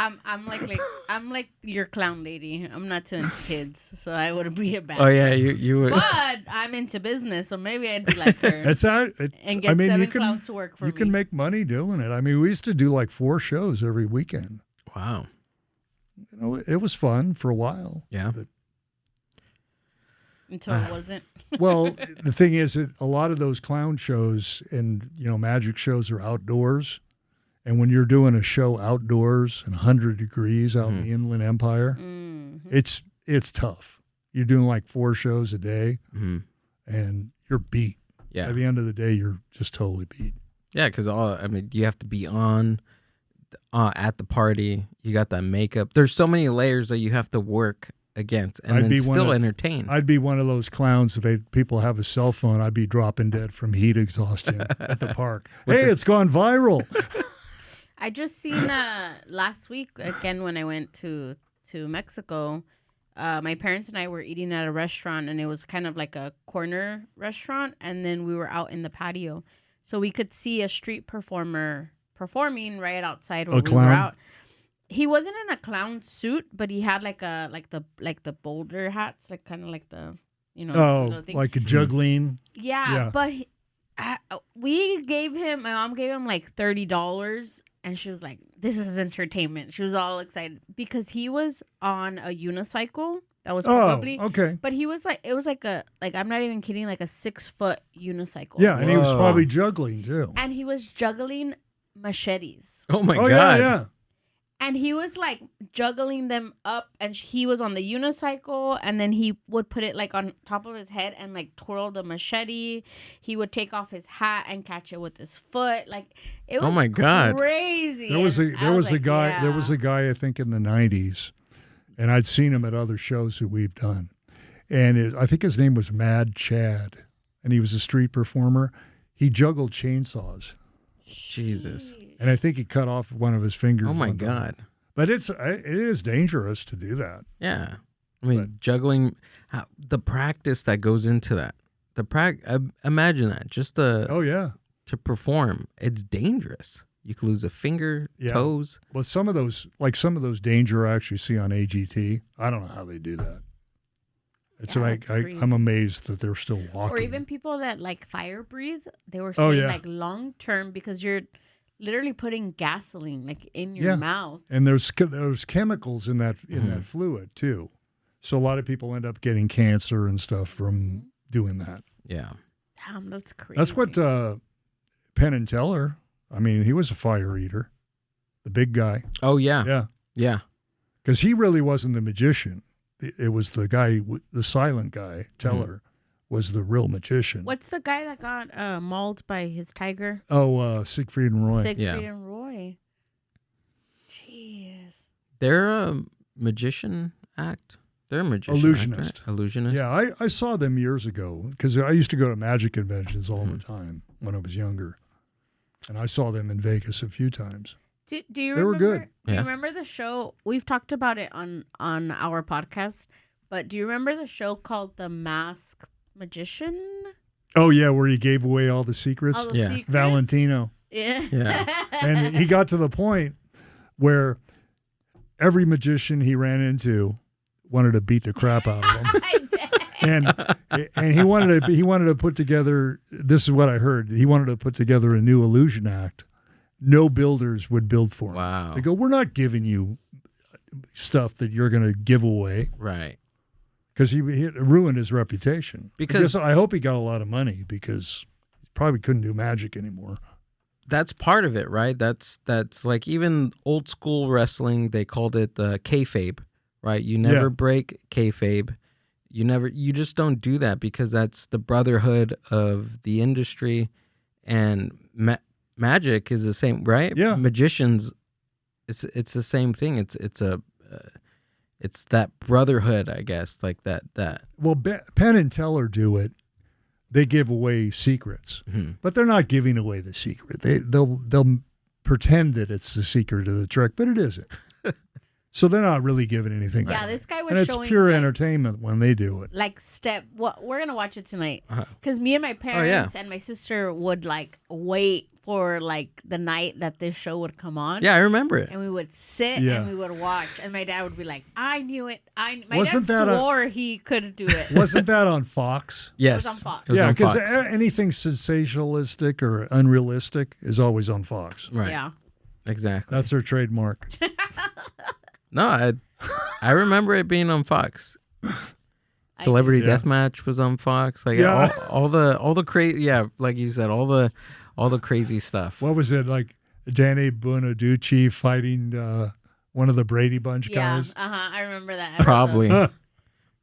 I'm like your clown lady. I'm not too into kids, so I would be a bad. Oh yeah, you would. But I'm into business, so maybe I'd be like her. And get seven clowns to work for me. You can make money doing it. I mean, we used to do like 4 shows every weekend. Wow. You know, it was fun for a while. Yeah. Until it wasn't. Well, the thing is that a lot of those clown shows and, magic shows are outdoors. And when you're doing a show outdoors and 100 degrees out in the Inland Empire, it's tough. You're doing like 4 shows a day and you're beat. Yeah. At the end of the day, you're just totally beat. Yeah, because you have to be on at the party. You got that makeup. There's so many layers that you have to work against and then still entertain. I'd be one of those clowns that people have a cell phone. I'd be dropping dead from heat exhaustion at the park. Hey, it's gone viral. I just seen last week again when I went to Mexico. My parents and I were eating at a restaurant, and it was kind of like a corner restaurant, and then we were out in the patio, so we could see a street performer performing right outside where we were out. He wasn't in a clown suit, but he had like the boulder hats, like kind of like the like a juggling. Yeah. But my mom gave him like $30. And she was like, "This is entertainment." She was all excited because he was on a unicycle. That was probably okay. But he was like, it was like I'm not even kidding, like a 6-foot unicycle. Yeah, and he was probably juggling too. And he was juggling machetes. Oh my god! Yeah. And he was like juggling them up, and he was on the unicycle, and then he would put it like on top of his head and like twirl the machete. He would take off his hat and catch it with his foot. Like it was oh my god, crazy. There was a guy I think in the 90s, and I'd seen him at other shows that we've done, and I think his name was Mad Chad, and he was a street performer. He juggled chainsaws. Jesus. And I think he cut off one of his fingers. Oh my god! But it is dangerous to do that. Yeah, I mean juggling, the practice that goes into that. Imagine that just to perform. It's dangerous. You could lose a finger, toes. Well, some of those danger I actually see on AGT. I don't know how they do that. It's I'm amazed that they're still walking. Or even people that like fire breathe. They were saying like long term because you're literally putting gasoline like in your mouth, and there's chemicals in that fluid too. So a lot of people end up getting cancer and stuff from doing that. Yeah, damn, that's crazy. That's what Penn and Teller. I mean, he was a fire eater, the big guy. Oh yeah, yeah. Because he really wasn't the magician. It was the guy, the silent guy, Teller. Was the real magician. What's the guy that got mauled by his tiger? Oh, Siegfried and Roy. And Roy. Jeez. They're a magician act. They're a magician. Illusionist. Act, right? Illusionist. Yeah, I saw them years ago because I used to go to magic conventions all the time when I was younger. And I saw them in Vegas a few times. Do you they remember, were good. Do you remember the show? We've talked about it on our podcast. But do you remember the show called The Masked Magician? Oh yeah, where he gave away all the secrets. Secrets? Valentino. Yeah. And he got to the point where every magician he ran into wanted to beat the crap out of him. and he wanted to put together. This is what I heard. He wanted to put together a new illusion act. No builders would build for him. Wow. They go, we're not giving you stuff that you're going to give away. Right. Because he ruined his reputation. Because I hope he got a lot of money because he probably couldn't do magic anymore. That's part of it, right? That's like even old school wrestling. They called it the kayfabe, right? You never break kayfabe. You just don't do that because that's the brotherhood of the industry, and magic is the same, right? Yeah. Magicians, it's the same thing. It's that brotherhood, I guess, like that. Well, Penn and Teller do it. They give away secrets, but they're not giving away the secret. They'll pretend that it's the secret of the trick, but it isn't. So they're not really giving anything away. Yeah, this guy was and it's showing, pure like, entertainment when they do it. like we're gonna watch it tonight because me and my parents and my sister would like wait for like the night that this show would come on. Yeah, I remember it. And we would sit and we would watch, and my dad would be like, "I knew it. My Wasn't dad that swore he could do it." Wasn't that on Fox? Yes, It was on Fox. It was Yeah, on because Fox. anything sensationalistic or unrealistic is always on Fox. Right. Yeah. Exactly. That's their trademark. No, I remember it being on Fox. Celebrity Deathmatch was on Fox. Like all the crazy, like you said, all the crazy stuff. What was it like? Danny Bonaducci fighting one of the Brady Bunch guys. I remember that.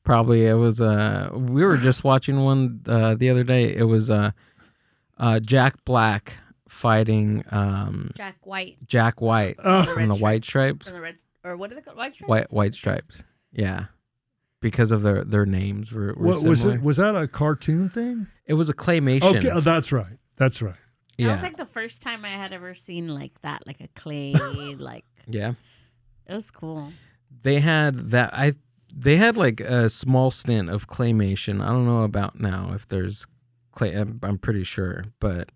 Probably it was. We were just watching one the other day. It was Jack Black fighting Jack White from the White Stripes. From the red, or what are they called? White Stripes. White Stripes. Yeah, because of their names were What similar. was it? Was that a cartoon thing? It was a claymation. Okay, that's right. That's right. That was like the first time I had ever seen like that, like a clay, like. Yeah. It was cool. They had that. They had like a small stint of claymation. I don't know about now if there's clay. I'm pretty sure, but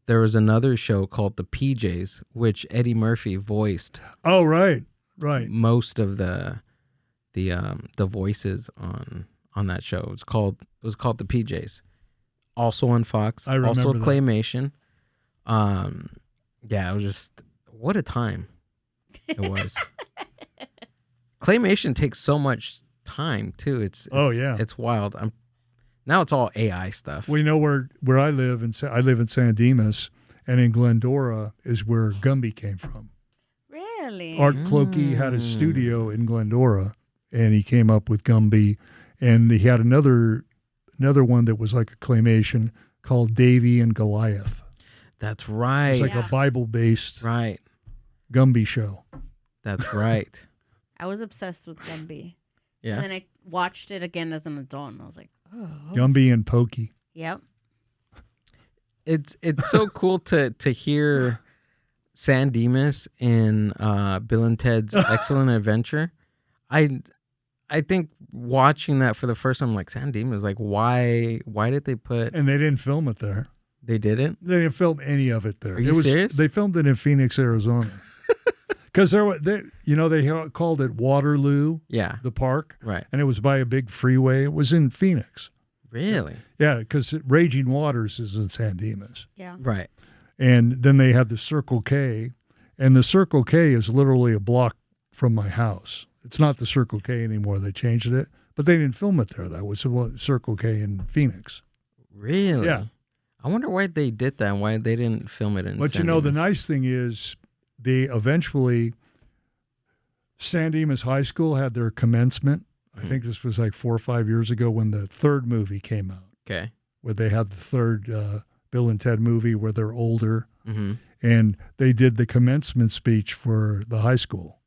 there was another show called The PJs, which Eddie Murphy voiced. Oh, right. Most of the voices on that show. It was called The PJs. Also on Fox. I remember also that. claymation. Yeah, it was just what a time it was. Claymation takes so much time too. It's wild. Now it's all AI stuff. We know where I live, I live in San Dimas, and in Glendora is where Gumby came from. Really? Art Clokey had a studio in Glendora, and he came up with Gumby, and he had another one that was like a claymation called Davy and Goliath. That's right. It's like a Bible-based Gumby show. That's right. I was obsessed with Gumby. Yeah. And then I watched it again as an adult, and I was like, oh. Gumby and Pokey. Yep. It's so cool to hear San Dimas in Bill and Ted's Excellent Adventure. I think watching that for the first time, like San Dimas, like why did they put? And they didn't film it there. They didn't. They didn't film any of it there. Are you serious? They filmed it in Phoenix, Arizona. Because they called it Waterloo, the park, right? And it was by a big freeway. It was in Phoenix. Really? Yeah, because Raging Waters is in San Dimas. Yeah. Right. And then they had the Circle K, and the Circle K is literally a block from my house. It's not the Circle K anymore. They changed it, but they didn't film it there. That was Circle K in Phoenix. Really? Yeah. I wonder why they did that. Why they didn't film it in. But San the Dimas. nice thing is, they eventually, San Dimas High School had their commencement. I think this was like 4 or 5 years ago when the third movie came out. Okay. Where they had the third Bill and Ted movie where they're older. Mm-hmm. And they did the commencement speech for the high school.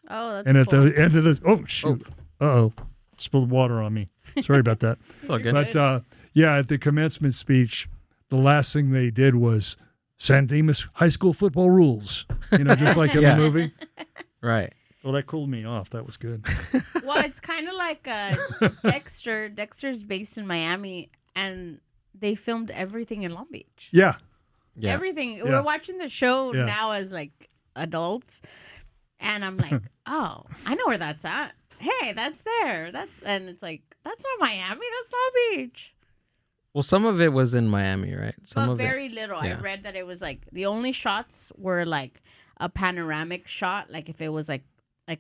Oh, that's And at cool. the end of the, oh, shoot. Uh-oh. Spilled water on me. Sorry about that. It's all good. But, at the commencement speech, the last thing they did was San Dimas High School football rules. Just like in the movie. Right. Well, that cooled me off. That was good. Well, it's kind of like Dexter. Dexter's based in Miami, and they filmed everything in Long Beach. Yeah. Everything. Yeah. We're watching the show now as like adults, and I'm like, oh, I know where that's at. Hey, that's there. And it's like, that's not Miami. That's Long Beach. Well, some of it was in Miami, right? Some But of very it. little. Yeah. I read that it was like the only shots were like a panoramic shot, like if it was like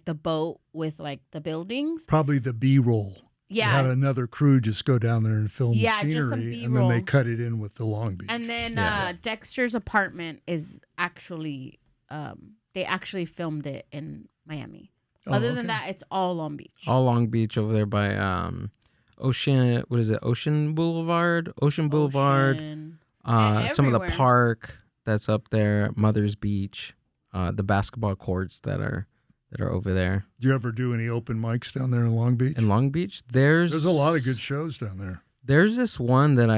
the boat with like the buildings. Probably the B-roll. Yeah. They had another crew just go down there and film the just some scenery, and then they B-roll. cut it in with the Long Beach. And then Dexter's apartment is actually, they actually filmed it in Miami. Other than that, it's all Long Beach. All Long Beach over there by Ocean. What is it? Ocean Boulevard. Some of the Everywhere. park that's up there. Mother's Beach. the basketball courts that are over there. Do you ever do any open mics down there in Long Beach? In Long Beach, there's a lot of good shows down there. There's this one that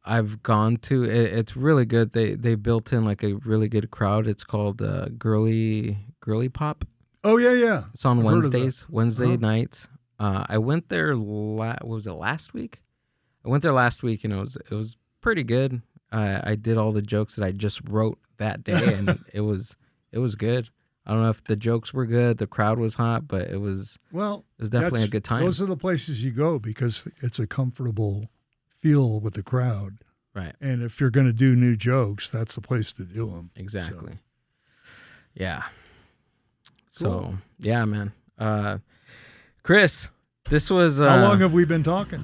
I've gone to. It's really good. They built in like a really good crowd. It's called Girly Pop. Oh yeah. It's on I've Wednesday nights. I went there. What was it, last week? I went there last week, and it was pretty good. I did all the jokes that I just wrote that day, and it was good. I don't know if the jokes were good, the crowd was hot, but it was definitely a good time. Those are the places you go because it's a comfortable feel with the crowd. Right. And if you're going to do new jokes, that's the place to do them. Exactly. So. Yeah. Cool. So, yeah, man. Chris, this was... How long have we been talking?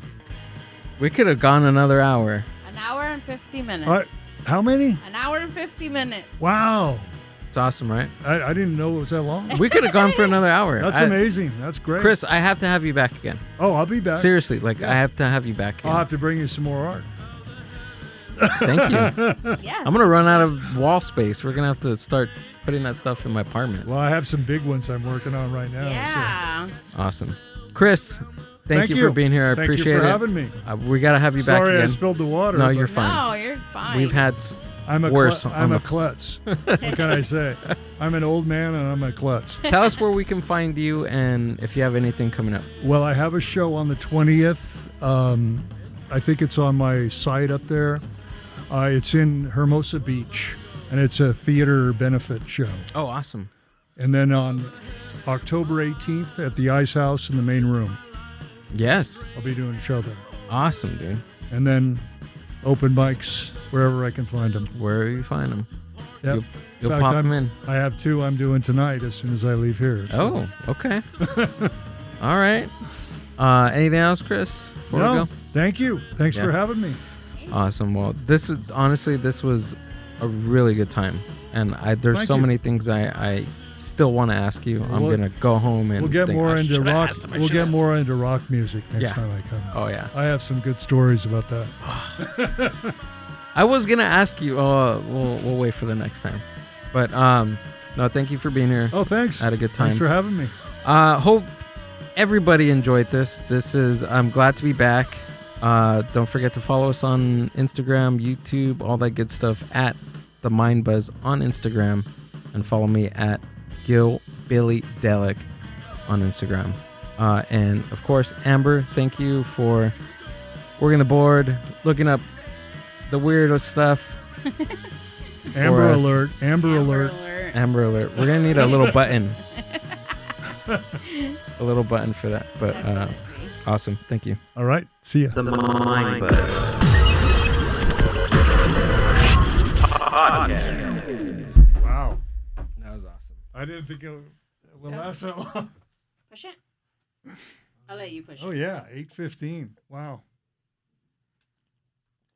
We could have gone another hour. An hour and 50 minutes. How many? An hour and 50 minutes. Wow. It's awesome, right? I didn't know it was that long. We could have gone for another hour. That's amazing. That's great. Chris, I have to have you back again. Oh, I'll be back. Seriously, I have to have you back again. I'll have to bring you some more art. Thank you. Yeah. I'm going to run out of wall space. We're going to have to start putting that stuff in my apartment. Well, I have some big ones I'm working on right now. Yeah. So. Awesome. Chris, thank you for being here. I appreciate it. Thank you for having me. We got to have you back again. Sorry I spilled the water. No, you're fine. No, you're fine. We've had worse. I'm a klutz. What can I say? I'm an old man and I'm a klutz. Tell us where we can find you and if you have anything coming up. Well, I have a show on the 20th. I think it's on my site up there. It's in Hermosa Beach, and it's a theater benefit show. Oh, awesome. And then on October 18th at the Ice House in the main room. Yes. I'll be doing a show there. Awesome, dude. And then open mics wherever I can find them. Wherever you find them. Yep. You'll pop them in. I have 2 I'm doing tonight as soon as I leave here. So. Oh, okay. All right. Anything else, Chris? Before we go? Thank you. Thanks for having me. Awesome. Well, this was a really good time, and there's so many things I still want to ask you. I'm gonna go home and we'll get more into rock. We'll get more into rock music next time I come. Oh yeah. I have some good stories about that. I was gonna ask you. Oh, we'll wait for the next time. But no, thank you for being here. Oh, thanks. I had a good time. Thanks for having me. Hope everybody enjoyed this. I'm glad to be back. Don't forget to follow us on Instagram, YouTube, all that good stuff at The Mind Buzz on Instagram, and follow me at Billy Delic on Instagram. And of course, Amber, thank you for working the board, looking up the weirdo stuff. Amber alert. Amber alert. Amber alert. We're gonna need a little button. A little button for that. But awesome. Thank you. All right. See ya. The Mind Buzz Podcast. Wow. That was awesome. I didn't think it would last that long. Push it. I'll let you push it. Oh, yeah. 8:15. Wow.